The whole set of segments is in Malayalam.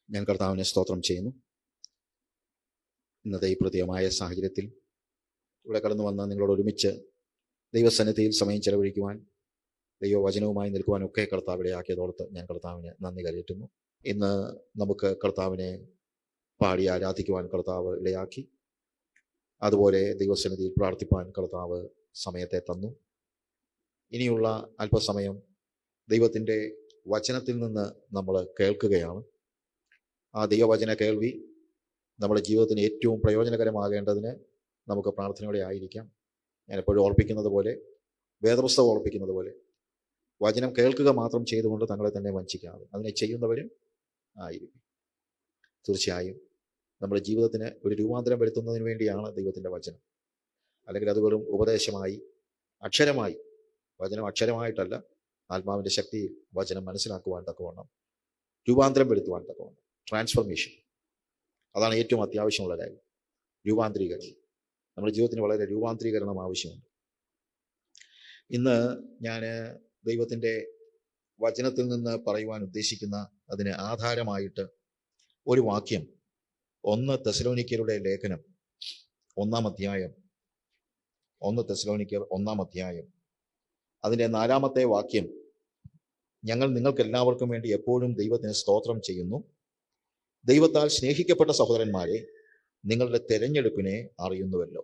ഞാൻ കർത്താവിനെ സ്തോത്രം ചെയ്യുന്നു. ഇന്നത്തെ ഈ പ്രത്യേകമായ സാഹചര്യത്തിൽ ഇവിടെ കടന്നു വന്ന് നിങ്ങളോട് ഒരുമിച്ച് ദൈവസന്നിധിയിൽ സമയം ചെലവഴിക്കുവാൻ, ദൈവവചനവുമായി നിൽക്കുവാനൊക്കെ കർത്താവിടെ ആക്കിയതോർത്ത് ഞാൻ കർത്താവിന് നന്ദി കരയറ്റുന്നു. ഇന്ന് നമുക്ക് കർത്താവിനെ പാടി ആരാധിക്കുവാൻ കർത്താവ് ഇടയാക്കി. അതുപോലെ ദൈവസന്നിധിയിൽ പ്രാർത്ഥിപ്പാൻ കർത്താവ് സമയത്തെ തന്നു. ഇനിയുള്ള അല്പസമയം ദൈവത്തിൻ്റെ വചനത്തിൽ നിന്ന് നമ്മൾ കേൾക്കുകയാണ്. ആ ദൈവവചന കേൾവി നമ്മുടെ ജീവിതത്തിന് ഏറ്റവും പ്രയോജനകരമാകേണ്ടതിന് നമുക്ക് പ്രാർത്ഥനയോടെ ആയിരിക്കാം. ഞാൻ എപ്പോഴും ഓർപ്പിക്കുന്നത് പോലെ, വേദപുസ്തകം ഓർപ്പിക്കുന്നത് പോലെ, വചനം കേൾക്കുക മാത്രം ചെയ്തുകൊണ്ട് തങ്ങളെ തന്നെ വഞ്ചിക്കാതെ അതിനെ ചെയ്യുന്നവരും ആയിരിക്കും. തീർച്ചയായും നമ്മുടെ ജീവിതത്തിന് ഒരു രൂപാന്തരം വരുത്തുന്നതിന് വേണ്ടിയാണ് ദൈവത്തിൻ്റെ വചനം. അല്ലെങ്കിൽ അത് വെറും ഉപദേശമായി, അക്ഷരമായി, വചനം അക്ഷരമായിട്ടല്ല, ആത്മാവിൻ്റെ ശക്തിയിൽ വചനം മനസ്സിലാക്കുവാൻ തക്കവണ്ണം, രൂപാന്തരം വരുത്തുവാൻ തക്കവണ്ണം, ട്രാൻസ്ഫർമേഷൻ, അതാണ് ഏറ്റവും അത്യാവശ്യമുള്ള കാര്യം. രൂപാന്തരീകരണം, നമ്മുടെ ജീവിതത്തിന് വളരെ രൂപാന്തരീകരണം ആവശ്യമുണ്ട്. ഇന്ന് ഞാൻ ദൈവത്തിൻ്റെ വചനത്തിൽ നിന്ന് പറയുവാൻ ഉദ്ദേശിക്കുന്ന അതിന് ആധാരമായിട്ട് ഒരു വാക്യം, 1 തെസ്സലോനിക്കരുടെ ലേഖനം 1-ാം അധ്യായം, 1 തെസ്സലോനിക്കർ 1-ാം അധ്യായം അതിൻ്റെ 4-ാമത്തെ വാക്യം, ഞങ്ങൾ നിങ്ങൾക്ക് എല്ലാവർക്കും വേണ്ടി എപ്പോഴും ദൈവത്തിന് സ്തോത്രം ചെയ്യുന്നു. ദൈവത്താൽ സ്നേഹിക്കപ്പെട്ട സഹോദരന്മാരെ, നിങ്ങളുടെ തെരഞ്ഞെടുപ്പിനെ അറിയുന്നുവല്ലോ.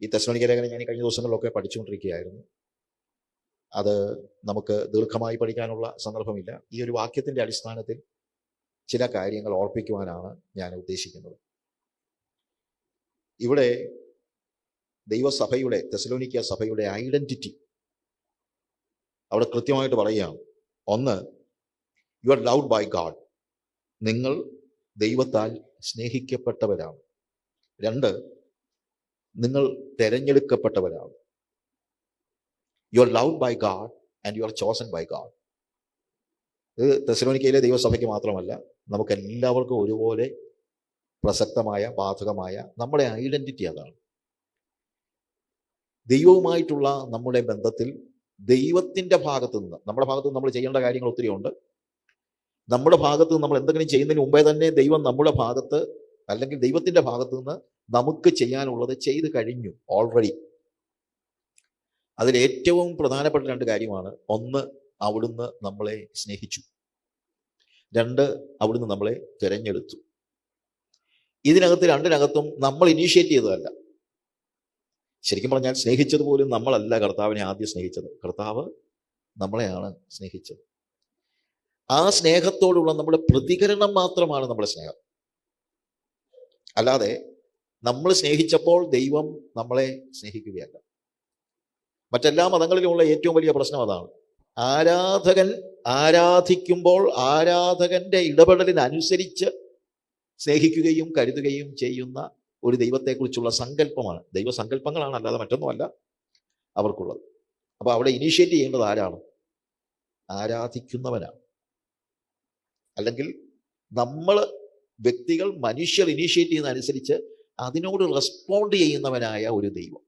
ഈ തെസ്സലോനിക്ക ലേഖനം ഞാൻ കഴിഞ്ഞ ദിവസങ്ങളിലൊക്കെ പഠിച്ചുകൊണ്ടിരിക്കുകയായിരുന്നു. അത് നമുക്ക് ദീർഘമായി പഠിക്കാനുള്ള സന്ദർഭമില്ല. ഈ ഒരു വാക്യത്തിൻ്റെ അടിസ്ഥാനത്തിൽ ചില കാര്യങ്ങൾ ഓർപ്പിക്കുവാനാണ് ഞാൻ ഉദ്ദേശിക്കുന്നത്. ഇവിടെ ദൈവസഭയുടെ, തെസ്സലോനിക്ക സഭയുടെ ഐഡന്റിറ്റി അവിടെ കൃത്യമായിട്ട് പറയുകയാണ്. 1, you are loved by God, നിങ്ങൾ ദൈവത്താൽ സ്നേഹിക്കപ്പെട്ടവരാണ്. 2, നിങ്ങൾ തെരഞ്ഞെടുക്കപ്പെട്ടവരാണ്. You are loved by God and you are chosen by God. ഇത് തെസ്സലോനിക്കയിലെ ദൈവസഭയ്ക്ക് മാത്രമല്ല, നമുക്ക് എല്ലാവർക്കും ഒരുപോലെ പ്രസക്തമായ, ബാധകമായ നമ്മുടെ ഐഡന്റിറ്റി അതാണ്. ദൈവവുമായിട്ടുള്ള നമ്മുടെ ബന്ധത്തിൽ ദൈവത്തിൻ്റെ ഭാഗത്തു നിന്ന്, നമ്മുടെ ഭാഗത്ത് നിന്ന് നമ്മൾ ചെയ്യേണ്ട കാര്യങ്ങൾ ഒത്തിരി ഉണ്ട്. നമ്മുടെ ഭാഗത്ത് നിന്ന് നമ്മൾ എന്തെങ്കിലും ചെയ്യുന്നതിന് മുമ്പേ തന്നെ ദൈവം നമ്മുടെ ഭാഗത്ത്, അല്ലെങ്കിൽ ദൈവത്തിൻ്റെ ഭാഗത്ത് നിന്ന് നമുക്ക് ചെയ്യാനുള്ളത് ചെയ്തു കഴിഞ്ഞു ഓൾറെഡി. അതിലേറ്റവും പ്രധാനപ്പെട്ട 2 കാര്യമാണ്. 1, അവിടുന്ന് നമ്മളെ സ്നേഹിച്ചു. 2, അവിടുന്ന് നമ്മളെ തിരഞ്ഞെടുത്തു. ഇതിനകത്ത് 2-നകത്തും നമ്മൾ ഇനീഷ്യേറ്റ് ചെയ്തതല്ല. ശരിക്കും പറഞ്ഞാൽ സ്നേഹിച്ചതുപോലും നമ്മളല്ല കർത്താവിനെ ആദ്യം സ്നേഹിച്ചത്. കർത്താവ് നമ്മളെയാണ് സ്നേഹിച്ചത്. ആ സ്നേഹത്തോടുള്ള നമ്മുടെ പ്രതികരണം മാത്രമാണ് നമ്മുടെ സ്നേഹം. അല്ലാതെ നമ്മൾ സ്നേഹിച്ചപ്പോൾ ദൈവം നമ്മളെ സ്നേഹിക്കുകയല്ല. മറ്റെല്ലാ മതങ്ങളിലുമുള്ള ഏറ്റവും വലിയ പ്രശ്നം അതാണ്. ആരാധകൻ ആരാധിക്കുമ്പോൾ ആരാധകന്റെ ഇടപെടലിനനുസരിച്ച് സ്നേഹിക്കുകയും കരുതുകയും ചെയ്യുന്ന ഒരു ദൈവത്തെക്കുറിച്ചുള്ള സങ്കല്പമാണ്. ദൈവസങ്കല്പങ്ങളാണ്, അല്ലാതെ മറ്റൊന്നുമല്ല അവർക്കുള്ളത്. അപ്പോൾ അവിടെ ഇനീഷ്യേറ്റ് ചെയ്യേണ്ടത് ആരാണ്? ആരാധിക്കുന്നവനാണ്. അല്ലെങ്കിൽ നമ്മൾ വ്യക്തികൾ, മനുഷ്യർ ഇനീഷ്യേറ്റ് ചെയ്യുന്നതനുസരിച്ച് അതിനോട് റെസ്പോണ്ട് ചെയ്യുന്നവനായ ഒരു ദൈവം.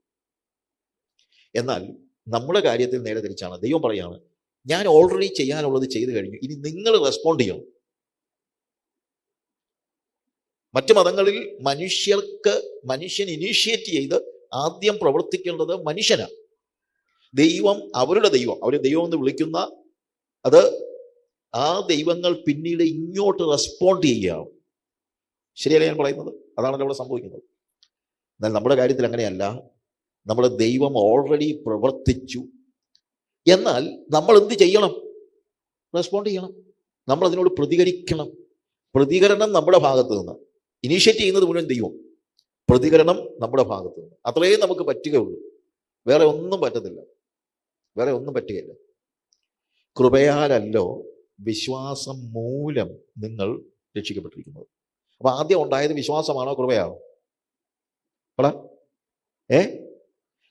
എന്നാൽ നമ്മുടെ കാര്യത്തിൽ നേരെ തിരിച്ചാണ്. ദൈവം പറയാണ്, ഞാൻ ഓൾറെഡി ചെയ്യാനുള്ളത് ചെയ്തു കഴിഞ്ഞു, ഇനി നിങ്ങൾ റെസ്പോണ്ട് ചെയ്യണം. മറ്റു മതങ്ങളിൽ മനുഷ്യൻ ഇനീഷ്യേറ്റ് ചെയ്ത് ആദ്യം പ്രവർത്തിക്കേണ്ടത് മനുഷ്യനാണ്. ദൈവം, അവരുടെ ദൈവം, അവർ ദൈവം എന്ന് വിളിക്കുന്ന അത്, ആ ദൈവങ്ങൾ പിന്നീട് ഇങ്ങോട്ട് റെസ്പോണ്ട് ചെയ്യുകയാണ്. ശരിയല്ല ഞാൻ പറയുന്നത്? അതാണല്ലോ അവിടെ സംഭവിക്കുന്നത്. എന്നാൽ നമ്മുടെ കാര്യത്തിൽ അങ്ങനെയല്ല. നമ്മുടെ ദൈവം ഓൾറെഡി പ്രവർത്തിച്ചു. എന്നാൽ നമ്മൾ എന്ത് ചെയ്യണം? റെസ്പോണ്ട് ചെയ്യണം. നമ്മൾ അതിനോട് പ്രതികരിക്കണം. പ്രതികരണം നമ്മുടെ ഭാഗത്ത് നിന്ന്. ഇനീഷ്യേറ്റ് ചെയ്യുന്നത് മുഴുവൻ ദൈവം, പ്രതികരണം നമ്മുടെ ഭാഗത്ത് നിന്ന്. അത്രയും നമുക്ക് പറ്റുകയുള്ളൂ. വേറെ ഒന്നും പറ്റത്തില്ല, വേറെ ഒന്നും പറ്റുകയില്ല. കൃപയാലല്ലോ വിശ്വാസം മൂലം നിങ്ങൾ രക്ഷിക്കപ്പെട്ടിരിക്കുന്നത്. അപ്പൊ ആദ്യം ഉണ്ടായത് വിശ്വാസമാണോ കൃപയാണോ?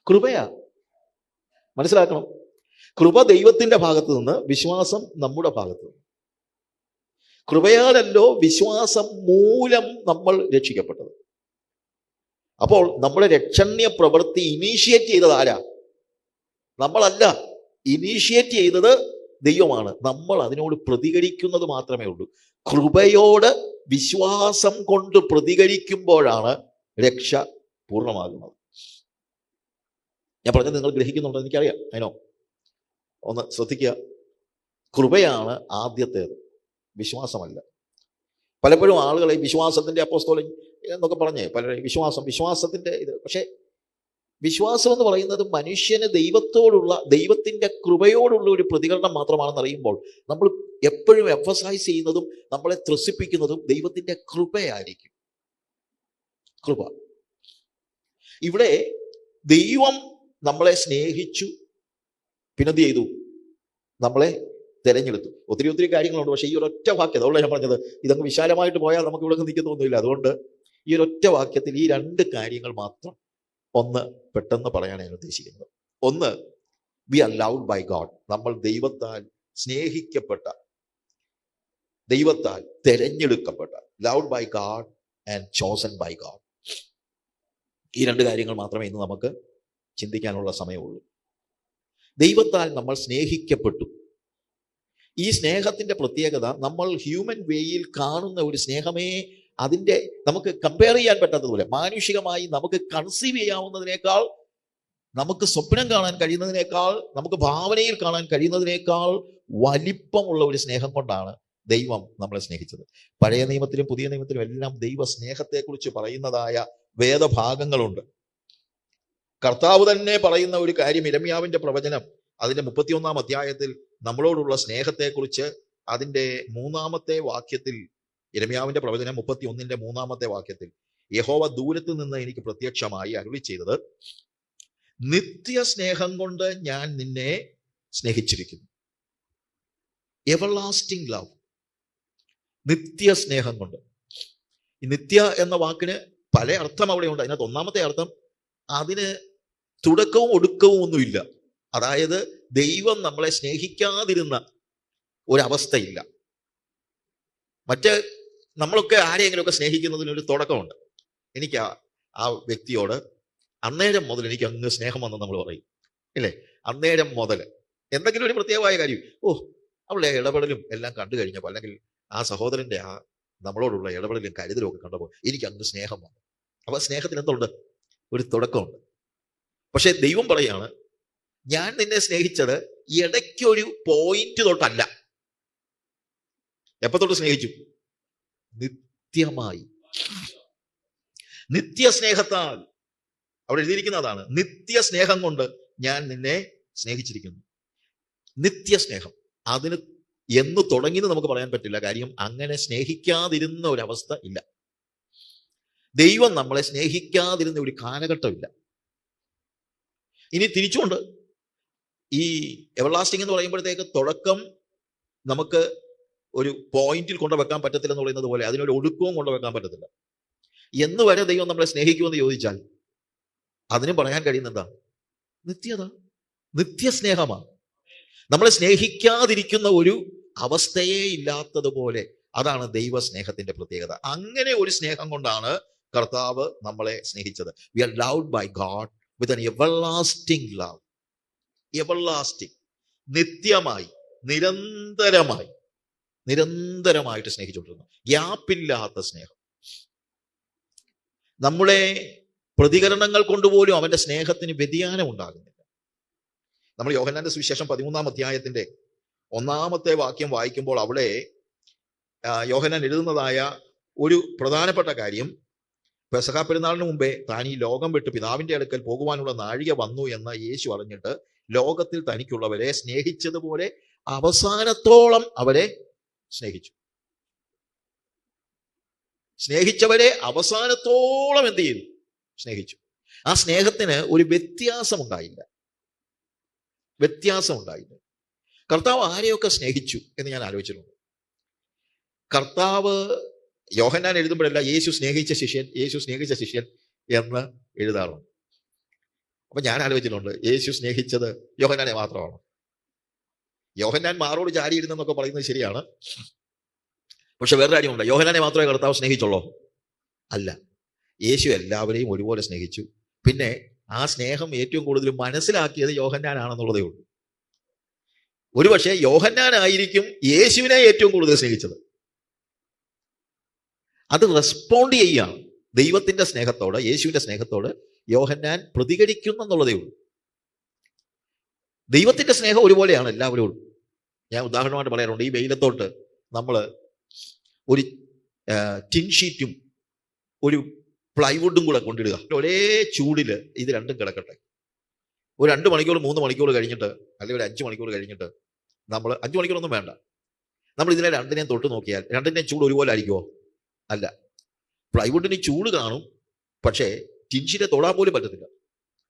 കൃപയാ. മനസ്സിലാക്കണം. കൃപ ദൈവത്തിന്റെ ഭാഗത്ത് നിന്ന്, വിശ്വാസം നമ്മുടെ ഭാഗത്ത് നിന്ന്. കൃപയാലല്ലോ വിശ്വാസം മൂലം നമ്മൾ രക്ഷിക്കപ്പെട്ടത്. അപ്പോൾ നമ്മുടെ രക്ഷണ്യ പ്രവൃത്തി ഇനീഷ്യേറ്റ് ചെയ്തത് ആരാ? നമ്മളല്ല. ഇനീഷ്യേറ്റ് ചെയ്തത് ദൈവമാണ്. നമ്മൾ അതിനോട് പ്രതികരിക്കുന്നത് മാത്രമേ ഉള്ളൂ. കൃപയോട് വിശ്വാസം കൊണ്ട് പ്രതികരിക്കുമ്പോഴാണ് രക്ഷ പൂർണ്ണമാകുന്നത്. ഞാൻ പറഞ്ഞത് നിങ്ങൾ ഗ്രഹിക്കുന്നുണ്ടെന്ന് എനിക്കറിയാം. അതിനോ ഒന്ന് ശ്രദ്ധിക്കുക. കൃപയാണ് ആദ്യത്തേത്, വിശ്വാസമല്ല. പലപ്പോഴും ആളുകളെ വിശ്വാസത്തിന്റെ അപ്പോസ്തലൻ എന്നൊക്കെ പറഞ്ഞേ പലരെയും വിശ്വാസത്തിന്റെ ഇത്. പക്ഷെ വിശ്വാസം എന്ന് പറയുന്നത് മനുഷ്യന് ദൈവത്തിന്റെ കൃപയോടുള്ള ഒരു പ്രതികരണം മാത്രമാണെന്ന് അറിയുമ്പോൾ നമ്മൾ എപ്പോഴും എംഫസൈസ് ചെയ്യുന്നതും നമ്മളെ ത്രസിപ്പിക്കുന്നതും ദൈവത്തിന്റെ കൃപയായിരിക്കും. കൃപ. ഇവിടെ ദൈവം നമ്മളെ സ്നേഹിച്ചു, പിന്നെന്ത് ചെയ്തു? നമ്മളെ തെരഞ്ഞെടുത്തു. ഒത്തിരി കാര്യങ്ങളുണ്ട്. പക്ഷേ ഈ ഒരൊറ്റ വാക്യം, അതുകൊണ്ട് ഞാൻ പറഞ്ഞത് ഇതങ്ങ് വിശാലമായിട്ട് പോയാൽ നമുക്ക് ഇവിടെ നിൽക്കുന്നൊന്നുമില്ല. അതുകൊണ്ട് ഈ ഒരൊറ്റ വാക്യത്തിൽ ഈ 2 കാര്യങ്ങൾ മാത്രം ഒന്ന് പെട്ടെന്ന് പറയാൻ ഞാൻ ഉദ്ദേശിക്കുന്നത്. ഒന്ന്, we are loved by God. നമ്മൾ ദൈവത്താൽ സ്നേഹിക്കപ്പെട്ട, ദൈവത്താൽ തെരഞ്ഞെടുക്കപ്പെട്ട, loved by God and chosen by God. ഈ 2 കാര്യങ്ങൾ മാത്രമേ ഇന്ന് നമുക്ക് ചിന്തിക്കാനുള്ള സമയമുള്ളൂ. ദൈവത്താൽ നമ്മൾ സ്നേഹിക്കപ്പെട്ടു. ഈ സ്നേഹത്തിന്റെ പ്രത്യേകത, നമ്മൾ ഹ്യൂമൻ വേയിൽ കാണുന്ന ഒരു സ്നേഹമേ അതിൻ്റെ നമുക്ക് കമ്പയർ ചെയ്യാൻ പറ്റാത്തതുപോലെ, മാനുഷികമായി നമുക്ക് കൺസീവ് ചെയ്യാവുന്നതിനേക്കാൾ, നമുക്ക് സ്വപ്നം കാണാൻ കഴിയുന്നതിനേക്കാൾ, നമുക്ക് ഭാവനയിൽ കാണാൻ കഴിയുന്നതിനേക്കാൾ വലിപ്പമുള്ള ഒരു സ്നേഹം കൊണ്ടാണ് ദൈവം നമ്മളെ സ്നേഹിച്ചത്. പഴയ നിയമത്തിലും പുതിയ നിയമത്തിലും എല്ലാം ദൈവ സ്നേഹത്തെക്കുറിച്ച് പറയുന്നതായ വേദഭാഗങ്ങളുണ്ട്. കർത്താവ് തന്നെ പറയുന്ന ഒരു കാര്യം, യിരെമ്യാവിന്റെ പ്രവചനം അതിന്റെ 31-ാം അധ്യായത്തിൽ നമ്മളോടുള്ള സ്നേഹത്തെക്കുറിച്ച് അതിന്റെ 3-ാമത്തെ വാക്യത്തിൽ, യിരെമ്യാവിന്റെ പ്രവചനം 31-ന്റെ 3-ാമത്തെ വാക്യത്തിൽ, യഹോവ ദൂരത്ത് നിന്ന് എനിക്ക് പ്രത്യക്ഷമായി അരുളി ചെയ്തത്, നിത്യസ്നേഹം കൊണ്ട് ഞാൻ നിന്നെ സ്നേഹിച്ചിരിക്കുന്നു. Everlasting love. നിത്യസ്നേഹം കൊണ്ട്. ഈ നിത്യ എന്ന വാക്കിന് പല അർത്ഥം അവിടെ ഉണ്ട്. അതിനകത്ത് 1-ാമത്തെ അർത്ഥം, അതിന് തുടക്കവും ഒടുക്കവും ഒന്നുമില്ല. അതായത് ദൈവം നമ്മളെ സ്നേഹിക്കാതിരുന്ന ഒരവസ്ഥയില്ല. മറ്റ് നമ്മളൊക്കെ ആരെയെങ്കിലുമൊക്കെ സ്നേഹിക്കുന്നതിനൊരു തുടക്കമുണ്ട്. എനിക്ക് ആ വ്യക്തിയോട് അന്നേരം മുതൽ എനിക്ക് അങ്ങ് സ്നേഹം വന്ന് നമ്മൾ പറയും, ഇല്ലേ? അന്നേരം മുതൽ എന്തെങ്കിലും ഒരു പ്രത്യേകമായ കാര്യം, അവളുടെ ഇടപെടലും എല്ലാം കണ്ടു കഴിഞ്ഞപ്പോൾ, അല്ലെങ്കിൽ ആ സഹോദരന്റെ ആ നമ്മളോടുള്ള ഇടപെടലും കരുതലും ഒക്കെ കണ്ടപ്പോൾ എനിക്ക് അങ്ങ് സ്നേഹം വന്നു. അപ്പൊ സ്നേഹത്തിന് എന്തുണ്ട്? ഒരു തുടക്കമുണ്ട്. പക്ഷെ ദൈവം പറയാണ്, ഞാൻ നിന്നെ സ്നേഹിച്ചത് ഇടയ്ക്കൊരു പോയിന്റ് തൊട്ടല്ല. എപ്പോ തൊട്ട് സ്നേഹിച്ചു? നിത്യമായി. നിത്യസ്നേഹത്താൽ. അവിടെ എഴുതിയിരിക്കുന്നതാണ്, നിത്യസ്നേഹം കൊണ്ട് ഞാൻ നിന്നെ സ്നേഹിച്ചിരിക്കുന്നു. നിത്യസ്നേഹം. അതിന് എന്ന് തുടങ്ങിയെന്ന് നമുക്ക് പറയാൻ പറ്റില്ല. കാര്യം അങ്ങനെ സ്നേഹിക്കാതിരുന്ന ഒരവസ്ഥ ഇല്ല. ദൈവം നമ്മളെ സ്നേഹിക്കാതിരുന്ന ഒരു കാലഘട്ടമില്ല. ഇനി തിരിച്ചുകൊണ്ട്, ഈ എവർലാസ്റ്റിംഗ് എന്ന് പറയുമ്പോഴത്തേക്ക് തുടക്കം നമുക്ക് ഒരു പോയിന്റിൽ കൊണ്ടുവെക്കാൻ പറ്റത്തില്ല എന്ന് പറയുന്നത് പോലെ അതിനൊരു ഒടുക്കവും കൊണ്ടുവെക്കാൻ പറ്റത്തില്ല. എന്ന് വരെ ദൈവം നമ്മളെ സ്നേഹിക്കുമെന്ന് ചോദിച്ചാൽ അതിനും പറയാൻ കഴിയുന്ന എന്താ? നിത്യത, നിത്യസ്നേഹമാണ്. നമ്മളെ സ്നേഹിക്കാതിരിക്കുന്ന ഒരു അവസ്ഥയേ ഇല്ലാത്തതുപോലെ. അതാണ് ദൈവസ്നേഹത്തിന്റെ പ്രത്യേകത. അങ്ങനെ ഒരു സ്നേഹം കൊണ്ടാണ് കർത്താവ് നമ്മളെ സ്നേഹിച്ചത്. We are loved by God with an everlasting love. Everlasting, നിത്യമായി, നിരന്തരമായിട്ട് സ്നേഹിച്ചുകൊണ്ടിരുന്നു. ഗ്യാപ്പില്ലാത്ത സ്നേഹം. നമ്മുടെ പ്രതികരണങ്ങൾ കൊണ്ടുപോലും അവന്റെ സ്നേഹത്തിന് വ്യതിയാനം ഉണ്ടാകുന്നില്ല. നമ്മൾ യോഹന്നാന്റെ സുവിശേഷം 13-ാം അധ്യായത്തിന്റെ 1-ാമത്തെ വാക്യം വായിക്കുമ്പോൾ അവിടെ യോഹന്നാൻ എഴുതുന്നതായ ഒരു പ്രധാനപ്പെട്ട കാര്യം, പെസഹ പെരുന്നാളിന് മുമ്പേ താൻ ഈ ലോകം വിട്ട് പിതാവിന്റെ അടുക്കൽ പോകുവാനുള്ള നാഴിക വന്നു എന്ന് യേശു അറിഞ്ഞിട്ട് ലോകത്തിൽ തനിക്കുള്ളവരെ സ്നേഹിച്ചതുപോലെ അവസാനത്തോളം അവരെ സ്നേഹിച്ചു. സ്നേഹിച്ചവരെ അവസാനത്തോളം എന്ത് ചെയ്തു? സ്നേഹിച്ചു. ആ സ്നേഹത്തിന് ഒരു വ്യത്യാസമുണ്ടായില്ല. കർത്താവ് ആരെയൊക്കെ സ്നേഹിച്ചു എന്ന് ഞാൻ ആലോചിച്ചിട്ടുണ്ട്. കർത്താവ് യോഹന്നാൻ എഴുതുമ്പോഴല്ല യേശു സ്നേഹിച്ച ശിഷ്യൻ എന്ന് എഴുതാറുണ്ട്. അപ്പൊ ഞാൻ ആലോചിച്ചിട്ടുണ്ട്, യേശു സ്നേഹിച്ചത് യോഹന്നാനെ മാത്രമാണോ? യോഹന്നാൻ മാറോട് ചാരിയിരുന്നെന്നൊക്കെ പറയുന്നത് ശരിയാണ്. പക്ഷെ വേറെ കാര്യമുണ്ട്, യോഹന്നാനെ മാത്രമേ കർത്താവ് സ്നേഹിച്ചുള്ളൂ? അല്ല, യേശു എല്ലാവരെയും ഒരുപോലെ സ്നേഹിച്ചു. പിന്നെ ആ സ്നേഹം ഏറ്റവും കൂടുതൽ മനസ്സിലാക്കിയത് യോഹന്നാനാണെന്നുള്ളതേ ഉള്ളൂ. ഒരുപക്ഷെ യോഹന്നാനായിരിക്കും യേശുവിനെ ഏറ്റവും കൂടുതൽ സ്നേഹിച്ചത്. അത് റെസ്പോണ്ട് ചെയ്യുകയാണ് ദൈവത്തിന്റെ സ്നേഹത്തോട്, യേശുവിന്റെ സ്നേഹത്തോട് യോഹന്നാൻ പ്രതികരിക്കുന്നെന്നുള്ളതേ ഉള്ളൂ. ദൈവത്തിന്റെ സ്നേഹം ഒരുപോലെയാണ് എല്ലാവരോടും. ഞാൻ ഉദാഹരണമായിട്ട് പറയാറുണ്ട്, ഈ വെയിലത്തോട്ട് നമ്മൾ ഒരു ടിൻ ഷീറ്റും ഒരു പ്ലൈവുഡും കൂടെ കൊണ്ടിടുക, ഒരേ ചൂടിൽ ഇത് രണ്ടും കിടക്കട്ടെ. ഒരു 2 മണിക്കൂർ 3 മണിക്കൂർ കഴിഞ്ഞിട്ട്, അല്ലെങ്കിൽ ഒരു 5 മണിക്കൂർ കഴിഞ്ഞിട്ട്, നമ്മൾ 5 മണിക്കൂറൊന്നും വേണ്ട, നമ്മൾ ഇതിനെ രണ്ടിനെയും തൊട്ട് നോക്കിയാൽ രണ്ടിൻ്റെയും ചൂട് ഒരുപോലെ ആയിരിക്കുമോ? അല്ല. പ്ലൈവുഡിന് ചൂട് കാണും, പക്ഷേ ടിൻഷീറ്റ് തൊടാൻ പോലും പറ്റത്തില്ല,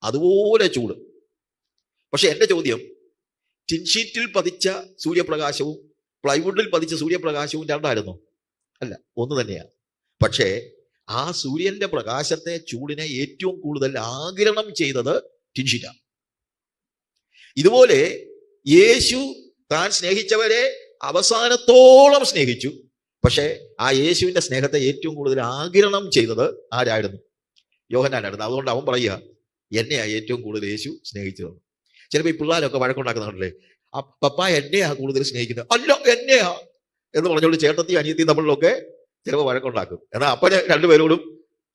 അതുപോലെ ചൂട്. പക്ഷെ എൻ്റെ ചോദ്യം, ടിൻഷീറ്റിൽ പതിച്ച സൂര്യപ്രകാശവും പ്ലൈവുഡിൽ പതിച്ച സൂര്യപ്രകാശവും രണ്ടായിരുന്നു? അല്ല, ഒന്ന് തന്നെയാണ്. പക്ഷേ ആ സൂര്യന്റെ പ്രകാശത്തെ, ചൂടിനെ ഏറ്റവും കൂടുതൽ ആഗിരണം ചെയ്തത് ടിൻഷീറ്റാണ്. ഇതുപോലെ യേശു താൻ സ്നേഹിച്ചവരെ അവസാനത്തോളം സ്നേഹിച്ചു. പക്ഷേ ആ യേശുവിന്റെ സ്നേഹത്തെ ഏറ്റവും കൂടുതൽ ആഗിരണം ചെയ്തത് ആരായിരുന്നു? യോഹന്നാനായിരുന്നു. അതുകൊണ്ട് അവൻ പറയുക, എന്നെയാ ഏറ്റവും കൂടുതൽ യേശു സ്നേഹിച്ചത്. ചിലപ്പോൾ ഈ പിള്ളേരൊക്കെ വഴക്കുണ്ടാക്കുന്നുണ്ടല്ലേ, പപ്പ എന്നെയാ കൂടുതൽ സ്നേഹിക്കുന്നത്, അല്ല എന്നെയാ എന്ന് പറഞ്ഞുകൊണ്ട് ചേട്ടത്തി അനിയത്തി തമ്മിലൊക്കെ ചിലപ്പോൾ വഴക്കുണ്ടാക്കും. എന്നാൽ അപ്പന് രണ്ടുപേരോടും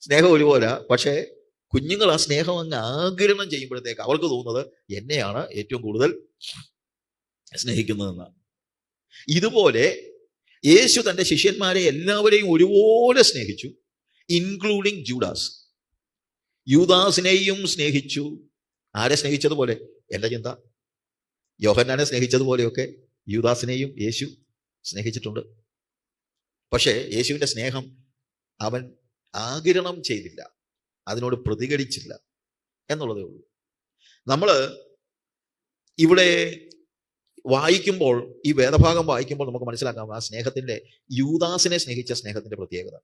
സ്നേഹം ഒരുപോലെ. പക്ഷേ കുഞ്ഞുങ്ങൾ ആ സ്നേഹം അങ്ങ് ആഗിരണം ചെയ്യുമ്പോഴത്തേക്ക് അവർക്ക് തോന്നുന്നത് എന്നെയാണ് ഏറ്റവും കൂടുതൽ സ്നേഹിക്കുന്നതെന്നാണ്. ഇതുപോലെ യേശു തൻ്റെ ശിഷ്യന്മാരെ എല്ലാവരെയും ഒരുപോലെ സ്നേഹിച്ചു, ഇൻക്ലൂഡിങ് ജൂഡാസ്. യൂദാസിനെയും സ്നേഹിച്ചു. ആരെ സ്നേഹിച്ചതുപോലെ? എൻ്റെ ചിന്ത, യോഹന്നാനെ സ്നേഹിച്ചതുപോലെയൊക്കെ യൂദാസിനെയും യേശു സ്നേഹിച്ചിട്ടുണ്ട്. പക്ഷേ യേശുവിൻ്റെ സ്നേഹം അവൻ ആഗിരണം ചെയ്തില്ല, അതിനോട് പ്രതികരിച്ചില്ല എന്നുള്ളതേ ഉള്ളൂ. നമ്മൾ ഇവിടെ വായിക്കുമ്പോൾ, ഈ വേദഭാഗം വായിക്കുമ്പോൾ നമുക്ക് മനസ്സിലാക്കാം ആ സ്നേഹത്തിന്റെ, യൂദാസിനെ സ്നേഹിച്ച സ്നേഹത്തിന്റെ പ്രത്യേകത.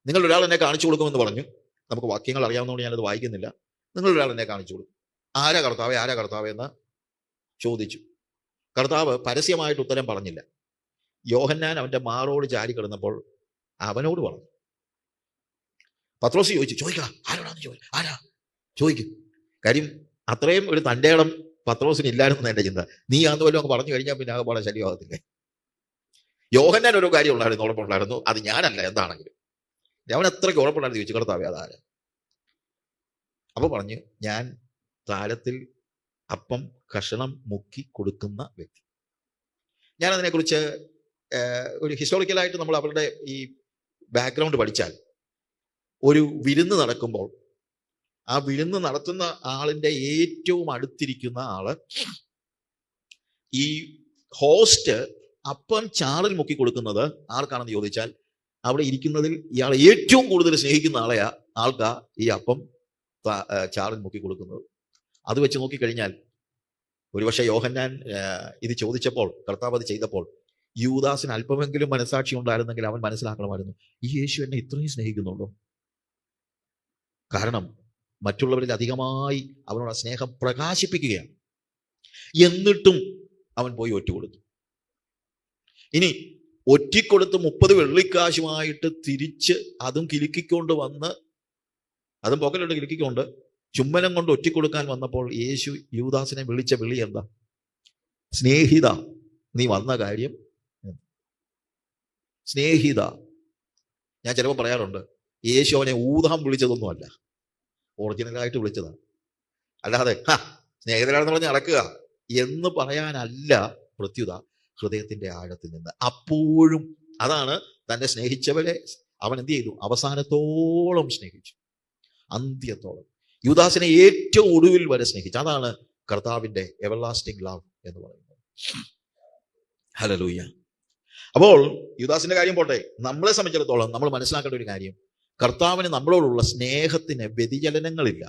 നിങ്ങൾ ഒരാൾ എന്നെ കാണിച്ചു കൊടുക്കുമെന്ന് പറഞ്ഞു. നമുക്ക് വാക്യങ്ങൾ അറിയാവുന്നതുകൊണ്ട് ഞാനത് വായിക്കുന്നില്ല. നിങ്ങൾ ഒരാൾ എന്നെ കാണിച്ചു കൊടുക്കും. ആരാ കർത്താവേ, ആരാ കർത്താവേ എന്ന് ചോദിച്ചു. കർത്താവ് പരസ്യമായിട്ട് ഉത്തരം പറഞ്ഞില്ല. യോഹന്നാൻ അവന്റെ മാറോട് ചാരി കിടന്നപ്പോൾ അവനോട് പറഞ്ഞു. പത്രോസ് ചോദിച്ചു, ചോദിക്കണം ആരോടാന്ന് ആരാ ചോദിക്കും. കാര്യം അത്രയും ഒരു തൻ്റെ ഇടം പത്രോസിന് ഇല്ലായിരുന്നു എൻ്റെ ചിന്ത. നീ അന്ന് വല്ലതും അങ്ങ് പറഞ്ഞു കഴിഞ്ഞാൽ പിന്നെ ആകെ ശല്യമാകത്തില്ലേ. യോഹന്നാൻ ഓരോ കാര്യം ഉണ്ടായിരുന്നു, ഉറപ്പുണ്ടായിരുന്നു, അത് ഞാനല്ല എന്താണെങ്കിലും. അവൻ അത്രയ്ക്ക് ഉറപ്പുണ്ടായിരുന്നു. ചോദിച്ചു, കർത്താവേ അതാരാ? അപ്പൊ പറഞ്ഞു, ഞാൻ താലത്തിൽ അപ്പം കഷണം മുക്കി കൊടുക്കുന്ന വ്യക്തി. ഞാൻ അതിനെക്കുറിച്ച് ഒരു ഹിസ്റ്റോറിക്കലായിട്ട് നമ്മൾ അവരുടെ ഈ ബാക്ക്ഗ്രൗണ്ട് പഠിച്ചാൽ, ഒരു വിരുന്ന് നടക്കുമ്പോൾ ആ വിരുന്ന് നടത്തുന്ന ആളിന്റെ ഏറ്റവും അടുത്തിരിക്കുന്ന ആള്, ഈ ഹോസ്റ്റ് അപ്പം ചാറിൽ മുക്കി കൊടുക്കുന്നത് ആർക്കാണെന്ന് ചോദിച്ചാൽ, അവിടെ ഇരിക്കുന്നതിൽ ഇയാളെ ഏറ്റവും കൂടുതൽ സ്നേഹിക്കുന്ന ആൾക്കാ ഈ അപ്പം ചാറിൽ മുക്കി കൊടുക്കുന്നത്. അത് വെച്ച് നോക്കിക്കഴിഞ്ഞാൽ ഒരുപക്ഷെ യോഹന്നാൻ ഇത് ചോദിച്ചപ്പോൾ, കർത്താവ് അത് ചെയ്തപ്പോൾ, യൂദാസിന് അല്പമെങ്കിലും മനസാക്ഷി ഉണ്ടായിരുന്നെങ്കിൽ അവൻ മനസ്സിലാക്കണമായിരുന്നു, ഈ യേശു എന്നെ ഇത്രയും സ്നേഹിക്കുന്നുണ്ടോ? കാരണം മറ്റുള്ളവരിൽ അധികമായി അവനോട് സ്നേഹം പ്രകാശിപ്പിക്കുകയാണ്. എന്നിട്ടും അവൻ പോയി ഒറ്റ കൊടുത്തു. ഇനി ഒറ്റിക്കൊടുത്ത് 30 വെള്ളിക്കാശുമായിട്ട് തിരിച്ച് അതും കിലുക്കിക്കൊണ്ട് വന്ന്, അതും പോക്കലുണ്ട് കിലുക്കിക്കൊണ്ട് ചുമ്മനം കൊണ്ട് ഒറ്റിക്കൊടുക്കാൻ വന്നപ്പോൾ യേശു യൂദാസിനെ വിളിച്ച വിളി എന്താ? സ്നേഹിത, നീ വന്ന കാര്യം. സ്നേഹിത. ഞാൻ ചിലപ്പോൾ പറയാറുണ്ട്, യേശു അവനെ ഊതാൻ വിളിച്ചതൊന്നുമല്ല, ഒറിജിനലായിട്ട് വിളിച്ചതാണ്. അല്ലാതെ സ്നേഹിതരാണെന്ന് പറഞ്ഞ് നടക്കുക എന്ന് പറയാനല്ല പ്രത്യുത, ഹൃദയത്തിന്റെ ആഴത്തിൽ നിന്ന്. അപ്പോഴും അതാണ് തന്നെ സ്നേഹിച്ചവരെ അവൻ എന്ത് ചെയ്തു? അവസാനത്തോളം സ്നേഹിച്ചു, അന്ത്യത്തോളം. യൂദാസിനെ ഏറ്റവും ഒടുവിൽ വരെ സ്നേഹിച്ചു. അതാണ് കർത്താവിന്റെ എവർലാസ്റ്റിംഗ് ലവ് എന്ന് പറയുന്നത്. ഹല്ലേലൂയ. അപ്പോൾ യൂദാസിന്റെ കാര്യം പോട്ടെ, നമ്മളെ സംബന്ധിച്ചിടത്തോളം നമ്മൾ മനസ്സിലാക്കേണ്ട ഒരു കാര്യം, കർത്താവിന് നമ്മളോടുള്ള സ്നേഹത്തിന് വ്യതിചലനങ്ങളില്ല.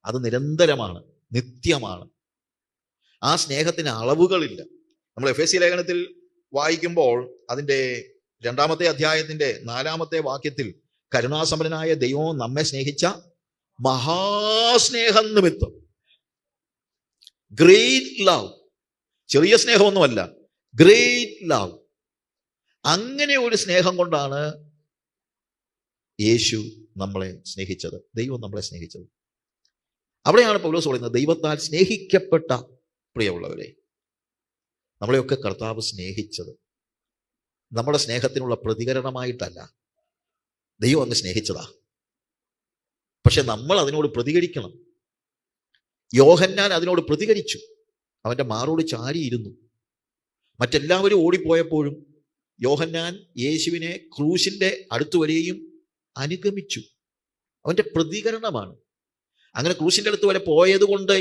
അത് നിരന്തരമാണ്, നിത്യമാണ്. ആ സ്നേഹത്തിന് അളവുകളില്ല. നമ്മൾ എഫെസ്യ ലേഖനത്തിൽ വായിക്കുമ്പോൾ അതിൻ്റെ 2-ാമത്തെ അധ്യായത്തിന്റെ 4-ാമത്തെ വാക്യത്തിൽ, കരുണാസമ്പന്നനായ ദൈവം നമ്മെ സ്നേഹിച്ച മഹാസ്നേഹം നിമിത്തം, ഗ്രേറ്റ് ലവ്, ചെറിയ സ്നേഹമൊന്നുമല്ല, ഗ്രേറ്റ് ലവ്. അങ്ങനെ ഒരു സ്നേഹം കൊണ്ടാണ് യേശു നമ്മളെ സ്നേഹിച്ചത്, ദൈവം നമ്മളെ സ്നേഹിച്ചത്. അവിടെയാണ് പൗലോസ് പറയുന്നത്, ദൈവത്താൽ സ്നേഹിക്കപ്പെട്ട പ്രിയമുള്ളവരെ, നമ്മളെയൊക്കെ കർത്താവ് സ്നേഹിച്ചത് നമ്മുടെ സ്നേഹത്തിനുള്ള പ്രതികരണമായിട്ടല്ല. ദൈവം അങ്ങ് സ്നേഹിച്ചതാ. പക്ഷെ നമ്മൾ അതിനോട് പ്രതികരിക്കണം. യോഹന്നാൻ അതിനോട് പ്രതികരിച്ചു. അവൻ്റെ മാറോട് ചാരിയിരുന്നു. മറ്റെല്ലാവരും ഓടിപ്പോയപ്പോഴും യോഹന്നാൻ യേശുവിനെ ക്രൂശിൻ്റെ അടുത്തുവരെയും അനുഗമിച്ചു. അവൻ്റെ പ്രതികരണമാണ്. അങ്ങനെ ക്രൂശിൻ്റെ അടുത്ത് വരെ പോയത് കൊണ്ട്